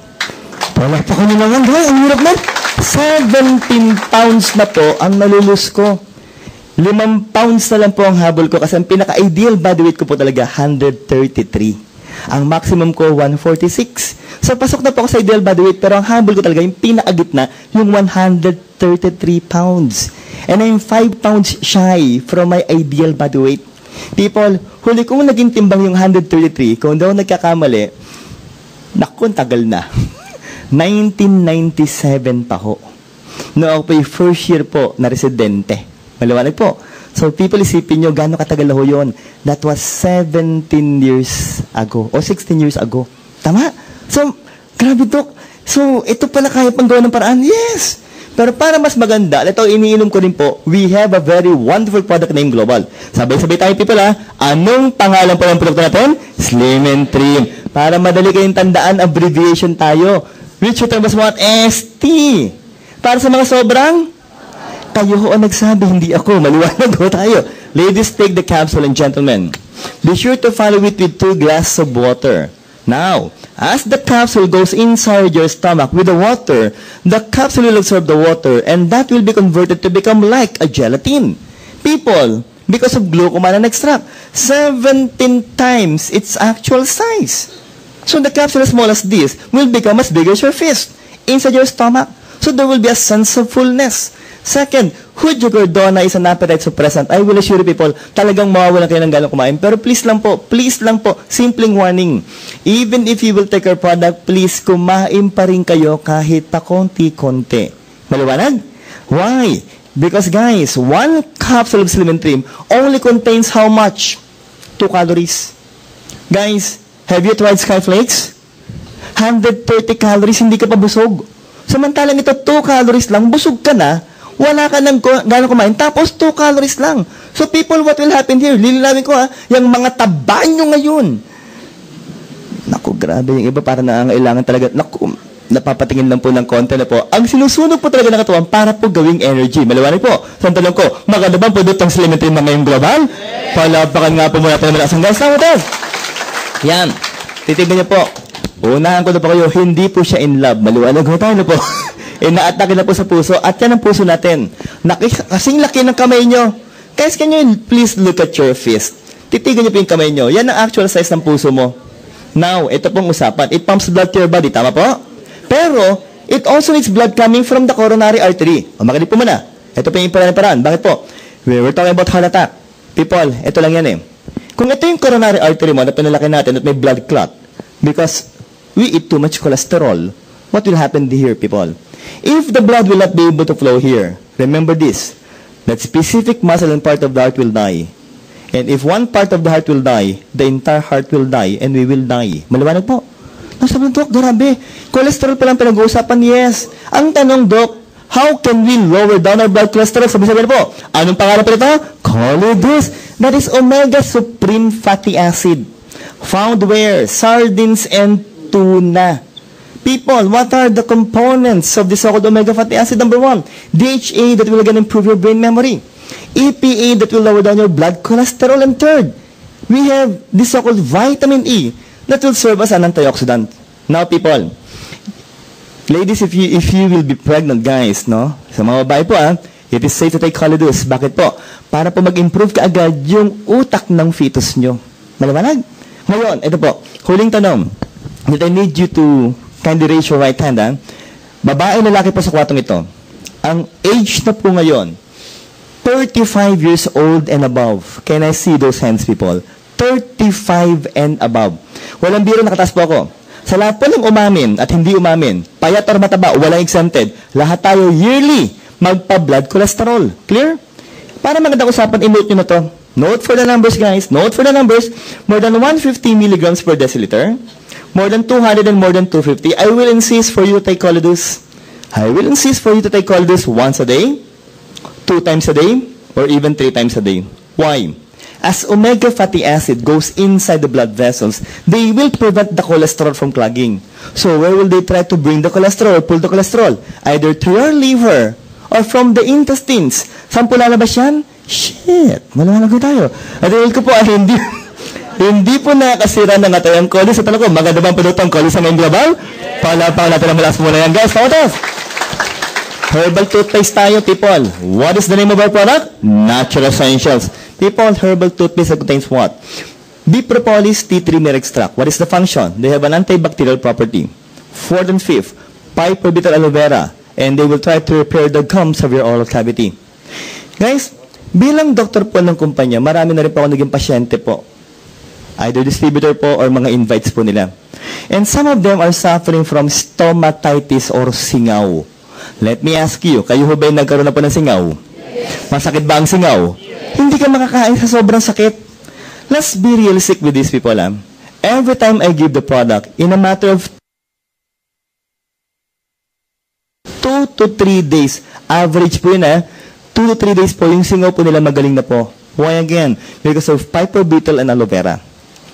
Wala pa ko nila lang, ang hirap na. 17 pounds na po ang nalulus ko. 5 pounds na lang po ang habol ko kasi ang pinaka-ideal body weight ko po talaga, 133. Ang maximum ko, 146. So, pasok na po ako sa ideal body weight, pero ang habol ko talaga, yung pinaka-gitna, yung 133 pounds. And I'm 5 pounds shy from my ideal body weight. People, huli kong naging timbang yung 133, kung daw nagkakamali, naku, tagal na. 1997 pa ho. No, ako po yung first year po na residente. Maliwanag po. So, people, isipin nyo, gano'ng katagal na ho yun? That was 17 years ago, o 16 years ago. Tama? So, grabe, Dok. So, ito pala kaya pang gawa ng paraan? Yes! Pero para mas maganda, ito iniinom ko rin po, we have a very wonderful product named Global. Sabay-sabay tayo, people, ha? Anong pangalan po ng produkto natin? Slim and Trim. Para madali kayong tandaan, abbreviation tayo. Which term was what? ST. Para sa mga sobrang, kayo ho ang nagsabi, hindi ako. Maliwanag ho tayo. Ladies, take the capsule, and gentlemen, be sure to follow it with 2 glasses of water. Now, as the capsule goes inside your stomach with the water, the capsule will absorb the water and that will be converted to become like a gelatin. People, because of glucomannan extract, 17 times its actual size. So the capsule as small as this will become as big as your fist inside your stomach. So there will be a sense of fullness. Second, Hujugordona is an appetite suppressant. I will assure people, talagang mawawalan kayo ng galang kumain. Pero please lang po, simpleng warning. Even if you will take our product, please kumain pa rin kayo kahit pa konti-konti. Maliwanag? Why? Because guys, 1 capsule of Slim and Trim only contains how much? 2 calories. Guys, have you tried Skyflakes? 130 calories, hindi ka pa busog. Samantalang ito, 2 calories lang, busog ka na, wala ka nang gano'n kumain, tapos 2 calories lang. So people, what will happen here? Lilinawin ko yung mga taba nyo ngayon. Naku, grabe yung iba, para nangangailangan talaga, naku, napapatingin lang po ng konti na po. Ang sinusunog po talaga ng katawan para po gawing energy. Maliwanag po. So, ang tanong ko, maganda bang produktong Slim and Trim ngayong global? Palapakan nga po muna po ng malakas ang gas. Tama ito. Yan. Titignan niyo po. Unahan ko na po kayo, hindi po siya in love. Maliwanag ko tayo na po. Ina-atake na po sa puso. At yan ang puso natin. Kasing laki ng kamay nyo. Guys, can you please look at your fist? Titigan niyo po yung kamay nyo. Yan ang actual size ng puso mo. Now, ito pong usapan. It pumps blood to your body. Tama po? Pero, it also needs blood coming from the coronary artery. O, makinig po muna. Ito po yung paraan. Bakit po? We're talking about heart attack. People, ito lang yan eh. Kung ito yung coronary artery mo na pinalaki natin at may blood clot, because we eat too much cholesterol, what will happen here, people? If the blood will not be able to flow here, remember this, that specific muscle and part of the heart will die. And if one part of the heart will die, the entire heart will die and we will die. Maliwanag po. Sabi ng Doc, grabe. Cholesterol pa lang pinag-uusapan, yes. Ang tanong, Doc, how can we lower down our blood cholesterol? Sabi-sabi na po, anong pangalan pa ito? Choleduz. That is omega supreme fatty acid. Found where? Sardines and tuna. People, what are the components of the so-called omega fatty acid? Number 1, DHA that will again improve your brain memory. EPA that will lower down your blood cholesterol. And third, we have the so-called vitamin E that will serve as an antioxidant. Now, people, ladies, if you will be pregnant, guys, no? Sa mga babae po, it is safe to take Choleduz. Bakit po? Para po mag-improve kaagad yung utak ng fetus nyo. Maliwanag? Ngayon, ito po, huling tanong. That I need you to kindly raise your right hand, Babae, lalaki po sa kwatong ito. Ang age na po ngayon, 35 years old and above. Can I see those hands, people? 35 and above. Walang biro, nakataas po ako. Sa lahat po ng umamin at hindi umamin, payat or mataba, walang exempted. Lahat tayo yearly magpa-blood cholesterol. Clear? Para magandang usapan, i-note nyo na to. Note for the numbers, guys. Note for the numbers. More than 150 milligrams per deciliter. More than 200 and more than 250. I will insist for you to take Choleduz. I will insist for you to take Choleduz once a day, 2 times a day, or even 3 times a day. Why? As omega fatty acid goes inside the blood vessels, they will prevent the cholesterol from clogging. So where will they try to bring the cholesterol or pull the cholesterol? Either through your liver or from the intestines. Saan po lalabas yan? Shit! Malaman ko tayo. At ko po, hindi po nakasira ng atayang cholesterol. Sa tanong ko, maganda bang produktong cholesterol sa ngayong global? Palapaw natin ang malakas muna yan, guys. Tawatas! Herbal toothpaste tayo, people. What is the name of our product? Natural Essentials. People, herbal toothpaste that contains what? Deep propolis tea tree mere extract. What is the function? They have an antibacterial property. 4th and 5th, piperbital aloe vera. And they will try to repair the gums of your oral cavity. Guys, bilang doktor po ng kumpanya, marami na rin po ako naging pasyente po. Either distributor po or mga invites po nila. And some of them are suffering from stomatitis or singaw. Let me ask you, kayo ho ba'y nagkaroon na po ng singaw? Yes. Masakit ba ang singaw? Yes. Hindi ka makakain sa sobrang sakit. Let's be realistic with these people. Every time I give the product, in a matter of 2 to 3 days, average po yun 2 to 3 days po, yung singaw po nila magaling na po. Why again? Because of piperbital and aloe vera.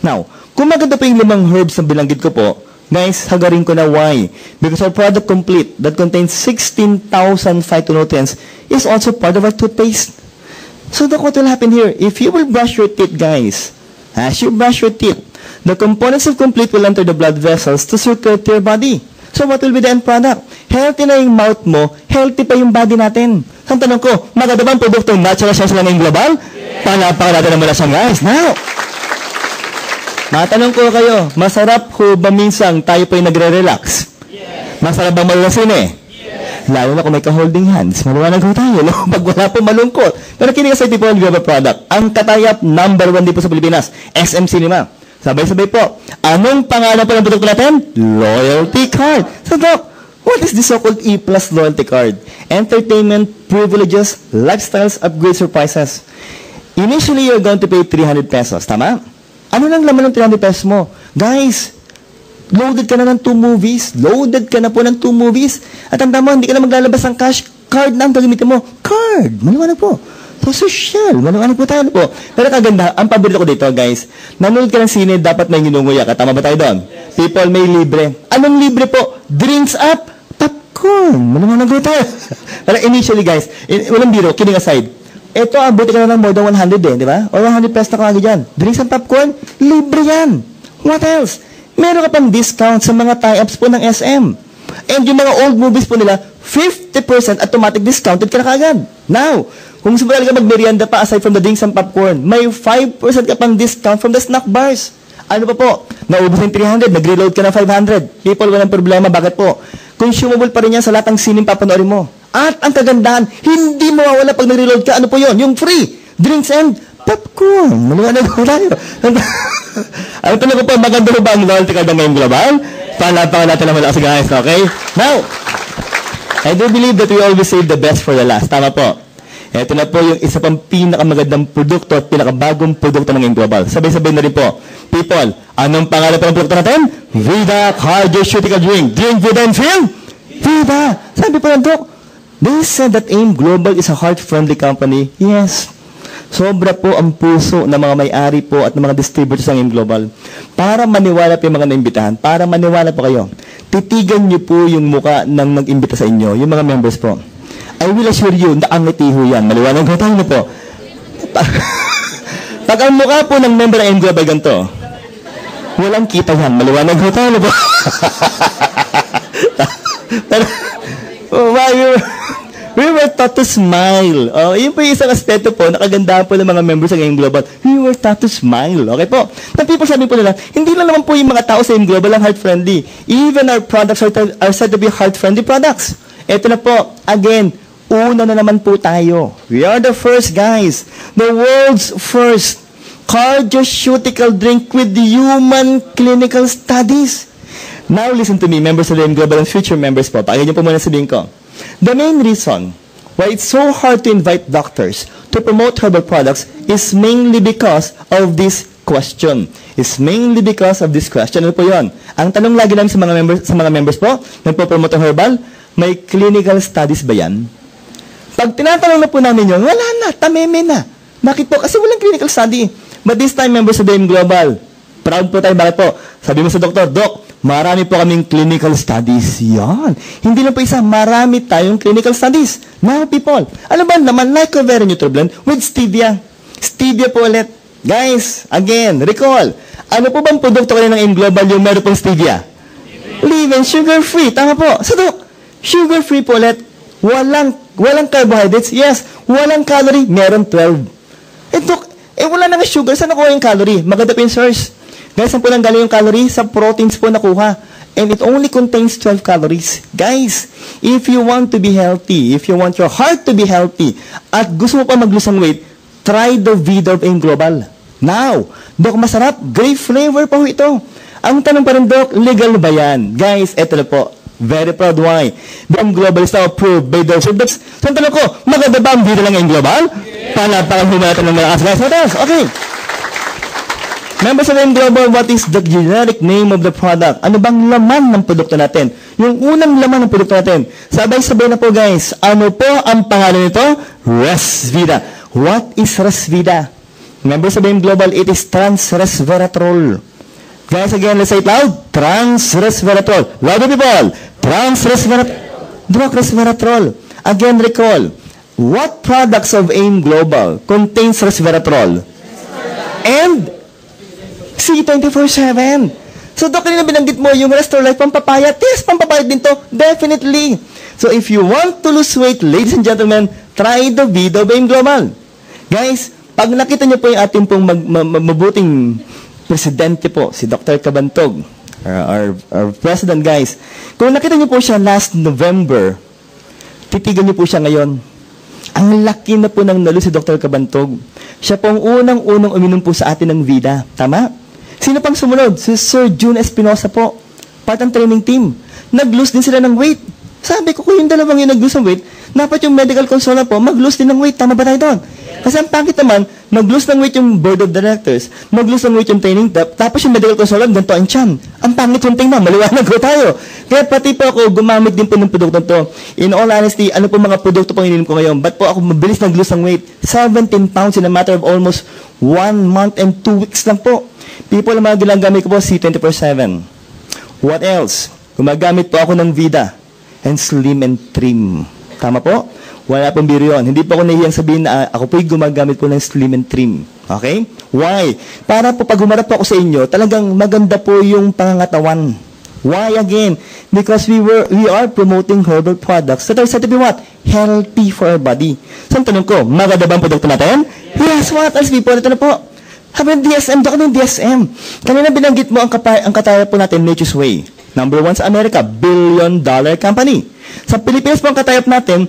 Now, kung maganda po yung 5 herbs na bilanggit ko po, guys, hagarin ko na why. Because our product complete that contains 16,000 phytonutrients is also part of our toothpaste. So look what will happen here. If you will brush your teeth, guys, as you brush your teeth, the components of complete will enter the blood vessels to circulate to your body. So what will be the end product? Healthy na yung mouth mo, healthy pa yung body natin. Ang tanong ko, maganda ba ang produktong natural science lang ng global? Yes. Palapakan natin ang malasang, guys. Now, matanong ko kayo, masarap ho ba minsang tayo po'y nagre-relax? Yes. Masarap ba malasin Yes. Lalo na kung may ka-holding hands. Maluwanag ho tayo, no? Pag wala po malungkot. Pero kinig sa tipo ng global product. Ang katayap, number 1 dito sa Pilipinas, SM Cinema. Sabay-sabay po. Anong pangalan po ng produkto natin? Loyalty Card. So, Doc, what is the so-called E+ Loyalty Card? Entertainment, privileges, lifestyles, upgrade surprises. Initially, you're going to pay 300 pesos. Tama? Ano lang laman ng 300 pesos mo? Guys, loaded ka na ng 2 movies. Loaded ka na po ng 2 movies. At tanda mo, hindi ka na maglalabas ng cash. Card na ang gagamitin mo. Card! Maliwanag po. So, social. Maliwanag po tayo po. Pero kaganda, ang paborito ko dito, guys. Nanood ka ng sine, dapat may ginunguya ka. Tama ba tayo doon? Yes. People, may libre. Anong libre po? Drinks up, popcorn. Maliwanag po tayo. Pero initially, guys, walang biro, kidding aside. Ito, abuti ka na ng more than 100 di ba? Or 100 pesos na kagad dyan. Drinks and popcorn, libre yan. What else? Meron ka pang discount sa mga tie-ups po ng SM. And yung mga old movies po nila, 50% automatic discounted ka na kagad. Now, kung gusto mo talaga magmerienda pa aside from the drinks and popcorn, may 5% ka pang discount from the snack bars. Ano pa po? Naubos ng 300, nag-reload ka na 500. People, walang problema. Bakit po? Consumable pa rin yan sa lahat ng sining papanoorin mo. At ang kagandahan, hindi mawawala pag nag-reload ka. Ano po yun? Yung free drinks and popcorn. Maliwanag ko tayo. Ano talaga po, maganda ba ang loyalty card ng ngayong global? Palapakan natin ang malakas, guys. Okay? Now, I do believe that we always save the best for the last. Tama po. Ito na po yung isa pang pinakamagandang produkto at pinakabagong produkto ng AIM Global. Sabay-sabay na rin po. People, anong pangalan po ng produkto natin? Vida Cardioceutical Drink. Drink Vida and feel Vida. Sabi po ng Doc, they said that AIM Global is a heart-friendly company. Yes. Sobra po ang puso ng mga may-ari po at ng mga distributors ng AIM Global. Para maniwala po yung mga naimbitahan, para maniwala po kayo, titigan niyo po yung muka ng nag-imbita sa inyo, yung mga members po. I will assure you, nakangiti ho yan. Maliwanag ho tayo na po. Pag ang mukha po ng member ng AIM Global ganito, walang kita yan. Maliwanag ho tayo na po. We were taught to smile. Yun po yung isang aspeto po, nakaganda po ng mga members ng AIM Global. We were taught to smile. Okay po? Na people sabi po nila, hindi lang naman po yung mga tao sa AIM Global ang heart-friendly. Even our products are said to be heart-friendly products. Ito na po, again, una na naman po tayo. We are the first, guys. The world's first cardioceutical drink with human clinical studies. Now, listen to me, members of the AIM Global and future members po. Pakinggan niyo po muna sabihin ko. The main reason why it's so hard to invite doctors to promote herbal products is mainly because of this question. It's mainly because of this question. Ano po yun? Ang tanong lagi namin sa mga members po, nagpo-promote ng herbal, may clinical studies ba yan? Pag tinatanong na po namin yun, wala na, tameme na. Bakit po? Kasi walang clinical study. But this time, members of the AIM Global, proud po tayo. Bakit po? Sabi mo sa doktor, Doc, marami po kaming clinical studies. Yan. Hindi lang po isa, marami tayong clinical studies. Now, people, ano ba naman, like a very Nutriblend with stevia. Stevia po ulit. Guys, again, recall, ano po bang produkto kayo ng AIM Global yung meron pong stevia? Live and sugar-free. Tama po. So, Doc, sugar-free po ulit. Walang carbohydrates. Yes. Walang calorie. Meron 12. Doc, wala na nga sugar. Saan nakuha yung calorie? Maganda po yung source. Guys, saan po nang galing yung calorie? Sa proteins po nakuha. And it only contains 12 calories. Guys, if you want to be healthy, if you want your heart to be healthy, at gusto mo pa mag-lose ng weight, try the Vida of AIM Global. Now, Doc, masarap. Grape flavor pa ho ito. Ang tanong pa rin, Doc, legal ba yan? Guys, eto na po. Very proud. Why? The AIM Global is now approved by the That's, so ang tanong ko, maganda ba ang Vida ng AIM Global? Palapakan ho natin ng malakas, guys. What else? Okay. Members of AIM Global, what is the generic name of the product? Ano bang laman ng produkto natin? Yung unang laman ng produkto natin. Sabay-sabay na po, guys. Ano po ang pangalan nito? Resvida. What is Resvida? Members of AIM Global, it is trans-resveratrol. Guys, again, let's say it loud. Trans-resveratrol. Louder, people. Trans-resveratrol. Drug resveratrol. Again, recall. What products of AIM Global contains resveratrol? And C24/7. So, Doc, kanina binanggit mo yung Restore Life, pampapayat. Yes, pampapayat din to. Definitely. So, if you want to lose weight, ladies and gentlemen, try the Vida of AIM Global. Guys, pag nakita niyo po yung ating pong mabuting presidente po, si Dr. Cabantog, our president, guys, kung nakita niyo po siya last November, titigan niyo po siya ngayon. Ang laki na po ng nalo si Dr. Cabantog. Siya po ang unang-unang uminom po sa atin ng Vida. Tama? Sino pang sumunod? Si Sir June Espinosa po. Part ng training team. Nag-lose din sila ng weight. Sabi ko, kung yung dalawang yung nag-lose ng weight, dapat yung medical consultant po, mag-lose din ng weight. Tama ba tayo doon? Kasi ang pangit naman, mag-lose ng weight yung board of directors, mag-lose ng weight yung training staff, tapos yung medical consultant, ganito ang tiyan. Ang pangit yung tingnan, maliwanag ko tayo. Kaya pati po ako, gumamit din po ng produkto to. In all honesty, ano po mga produkto pong ininom ko ngayon? Ba't po ako mabilis nag-lose ng weight? 17 pounds in a matter of almost 1 month and 2 weeks lang po. People, ang mga ginagamit ko po, C24/7. What else? Gumagamit po ako ng Vida and Slim and Trim. Tama po? Wala pong biro yun. Hindi po ako nahihiyang sabihin na ako po'y gumagamit po ng Slim and Trim. Okay? Why? Para po pag humarap po ako sa inyo, talagang maganda po yung pangangatawan. Why again? Because we are promoting herbal products that are said to be what? Healthy for our body. So, ang tanong ko, maganda ba ang produkto natin? Yes, what else people? Ito na po. Habi ng DSM, doon ng DSM. Kanina binanggit mo ang kataya po natin, Nature's Way. Number 1 sa Amerika, $1 billion company. Sa Pilipinas po ang katayap natin,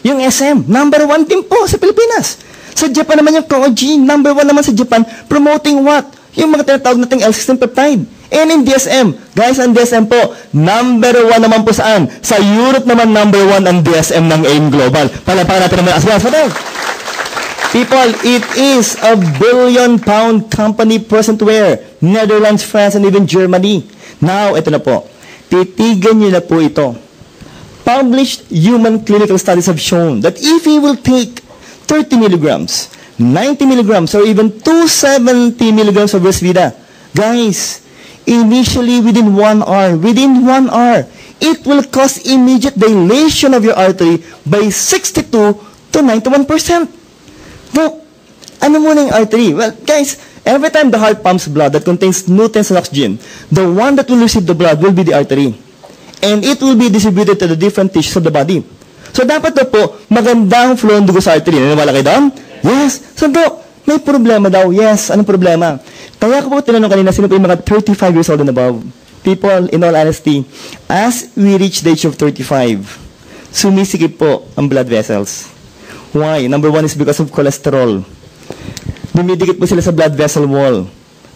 yung SM, number 1 din po sa Pilipinas. Sa Japan naman yung Koji, number 1 naman sa Japan, promoting what? Yung mga tinatawag nating L-system peptide. And in DSM, guys, ang DSM po, number 1 naman po saan? Sa Europe naman, number 1 ang DSM ng AIM Global. Palapakan natin naman as well for them. People, it is a billion-pound company present where? Netherlands, France, and even Germany. Now, ito na po. Titigan nyo na po ito. Published human clinical studies have shown that if we will take 30 milligrams, 90 milligrams, or even 270 milligrams of Resvida, guys, initially within 1 hour, it will cause immediate dilation of your artery by 62 to 91%. Now, ano muna yung artery? Well, guys, every time the heart pumps blood that contains nutrients and oxygen, the one that will receive the blood will be the artery. And it will be distributed to the different tissues of the body. So, dapat na po, magandang flow ng dugo sa artery. Naniniwala kayo doon? Yes. So, may problema daw. Yes. Anong problema? Kaya ko po tinanong kanina, sino po yung mga 35 years old and above? People, in all honesty, as we reach the age of 35, sumisikip po ang blood vessels. Why? Number 1 is because of cholesterol. Dumidikit po sila sa blood vessel wall,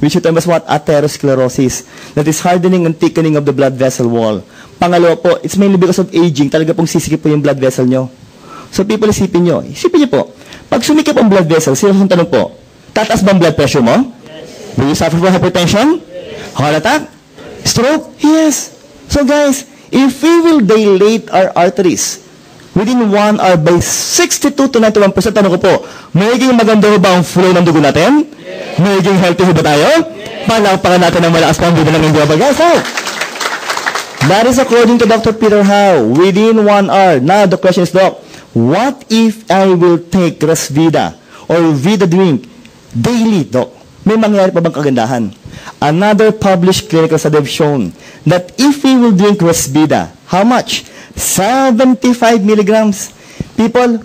which you term as what? Atherosclerosis. That is hardening and thickening of the blood vessel wall. Pangalawa po, it's mainly because of aging. Talaga pong sisikip po yung blood vessel nyo. So people, isipin nyo po, pag sumikip ang blood vessel, sino ang tanong po? Tataas ba ang blood pressure mo? Yes. Will you suffer from hypertension? Yes. Heart attack? Stroke? Yes. So guys, if we will dilate our arteries within 1 hour by 62 to 91%, tanong ko po, magiging maganda ba ang flow ng dugo natin? Yes. Magiging healthy ba tayo? Yes. Palakpakan natin ng malakas pang dugo ng global. Guys, how? That is according to Dr. Peter Howe, within 1 hour. Now, the question is, Doc, what if I will take Resvida or Vida drink daily, Doc? May mangyari pa bang kagandahan? Another published clinical study have shown that if we will drink Resvida, how much? 75 milligrams. People,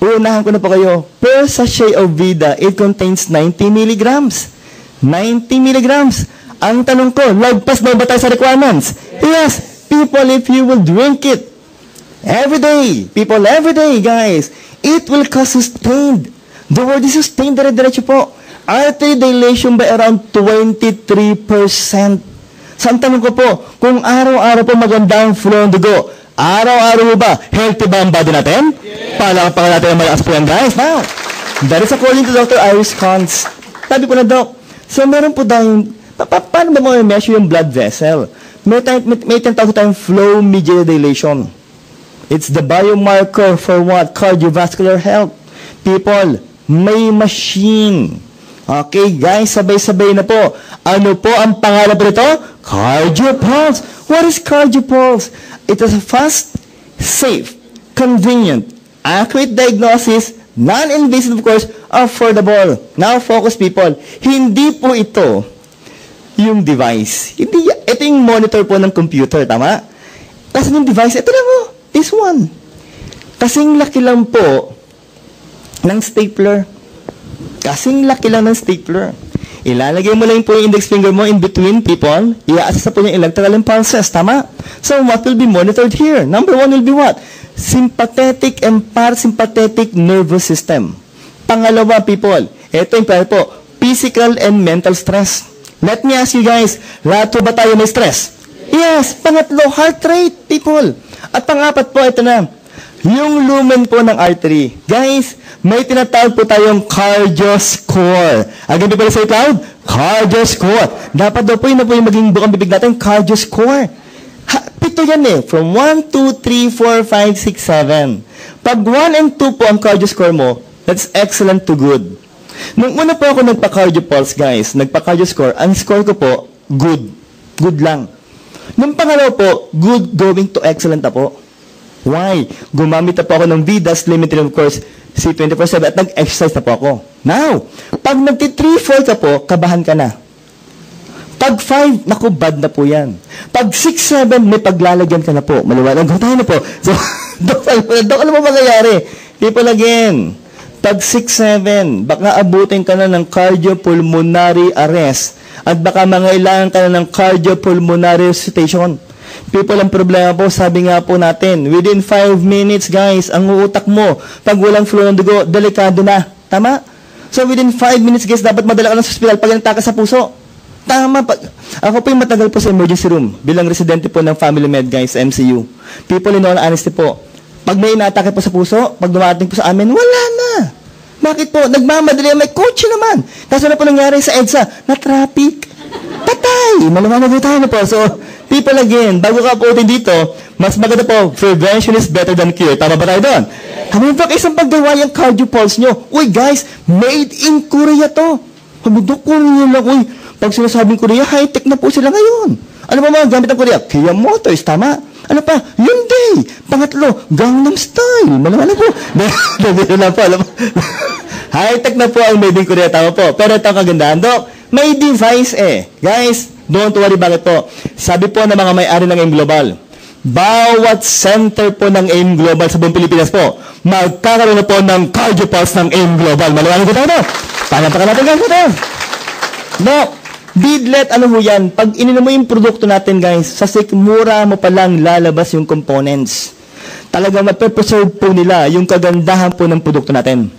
unahan ko na po kayo, per sachet of Vida, it contains 90 milligrams. 90 milligrams. Ang tanong ko, lagpas na ba tayo sa requirements? Yes, people, if you will drink it every day, people, every day, guys, it will cause sustained. The word is sustained, dire-diretso po. Artery dilation by around 23%. So, ang tanong ko po, kung araw-araw po maganda ang flow ng dugo, araw-araw ba, healthy ba ang body natin? Yeah. Palakpakan natin ang malakas po yan, guys. Now, that is according to Dr. Iris Kantz. Sabi po na, Doc, so meron po tayong, paano ba mga measure yung blood vessel? May tinatawag tayong flow-mediated dilation. It's the biomarker for what? Cardiovascular health. People, may machine. Okay, guys, sabay-sabay na po. Ano po ang pangalan po nito? CardioPulse. What is CardioPulse? It is a fast, safe, convenient, accurate diagnosis, non-invasive, of course, affordable. Now, focus, people. Hindi po ito yung device. Ito yung monitor po ng computer, tama? Kasi yung device, ito lang po. This one. Kasing laki lang po ng stapler. Kasing laki lang ng stapler. Ilalagay mo lang po yung index finger mo in between, people. I-assess po yung electrical impulses, tama? So, what will be monitored here? Number 1 will be what? Sympathetic and parasympathetic nervous system. Pangalawa, people, ito yung pala po, physical and mental stress. Let me ask you guys, lahat ba tayo may stress? Yes. Pangatlo, heart rate, people. At pangapat po, ito na, yung lumen po ng artery. Guys, may tinatawag po tayong cardio score. Again, people say it loud, cardio score. Dapat daw po yun na po yung maging bukang bibig natin, cardio score. Pito yan eh. From 1, 2, 3, 4, 5, 6, 7. Pag 1 and 2 po ang cardio score mo, that's excellent to good. Nung una po ako nagpa-cardio pulse, guys, nagpa-cardio score, ang score ko po, good. Good lang. Nung pangalaw po, good going to excellent na po. Why? Gumamit na po ako ng Vidas Limited, of course, C24/7 at nag-exercise na po ako. Now, pag nagti-3-4 ka po, kabahan ka na. Pag 5, naku, bad na po yan. Pag 6-7, may paglalagyan ka na po. Maliwanag tayo na po. So, Dok, ano mo mangyayari? People again. Pag 6-7, baka abutin ka na ng cardiopulmonary arrest at baka mangailangan ka na ng cardiopulmonary resuscitation. People, ang problema po, sabi nga po natin, within 5 minutes, guys, ang utak mo, pag walang flow ng dugo, delikado na. Tama? So, within 5 minutes, guys, dapat madala ka ng hospital pag nagtaka sa puso. Tama. Ako po yung matagal po sa emergency room bilang residente po ng Family Med, guys, MCU. People in all honesty po, pag may inaatake po sa puso, pag dumating po sa amin, wala na. Bakit po? Nagmamadali, may kotse naman. Kaso na po nangyari sa EDSA, na-traffic. Patay! Malamanag tayo na po. So, people again, bago ka po dito, mas maganda po, prevention is better than cure. Tama ba tayo doon? Hamin po isang paggawa yung cardio pulse nyo. Uy guys, made in Korea to. Hamin po, Korea lang. Uy, pag sinasabing Korea, high-tech na po sila ngayon. Ano ba mga gamit ng Korea? Kia Motors, tama? Ano pa? Hyundai. Pangatlo, Gangnam Style. Malaman po. Dito na po. High-tech na po ang made in Korea. Tama po. Pero ito ang kagandahan, Dok. May device eh. Guys, don't worry. Bakit po? Sabi po ng mga may-ari ng AIM Global, bawat center po ng AIM Global sa buong Pilipinas po, magkakaroon na po ng cardio pulse ng AIM Global. Malaman po tayo, Panapakan natin, guys. Dok, Bidlet, ano ho yan? Pag ininom mo yung produkto natin, guys, sa sikmura mo palang lalabas yung components. Talagang mape-preserve po nila yung kagandahan po ng produkto natin.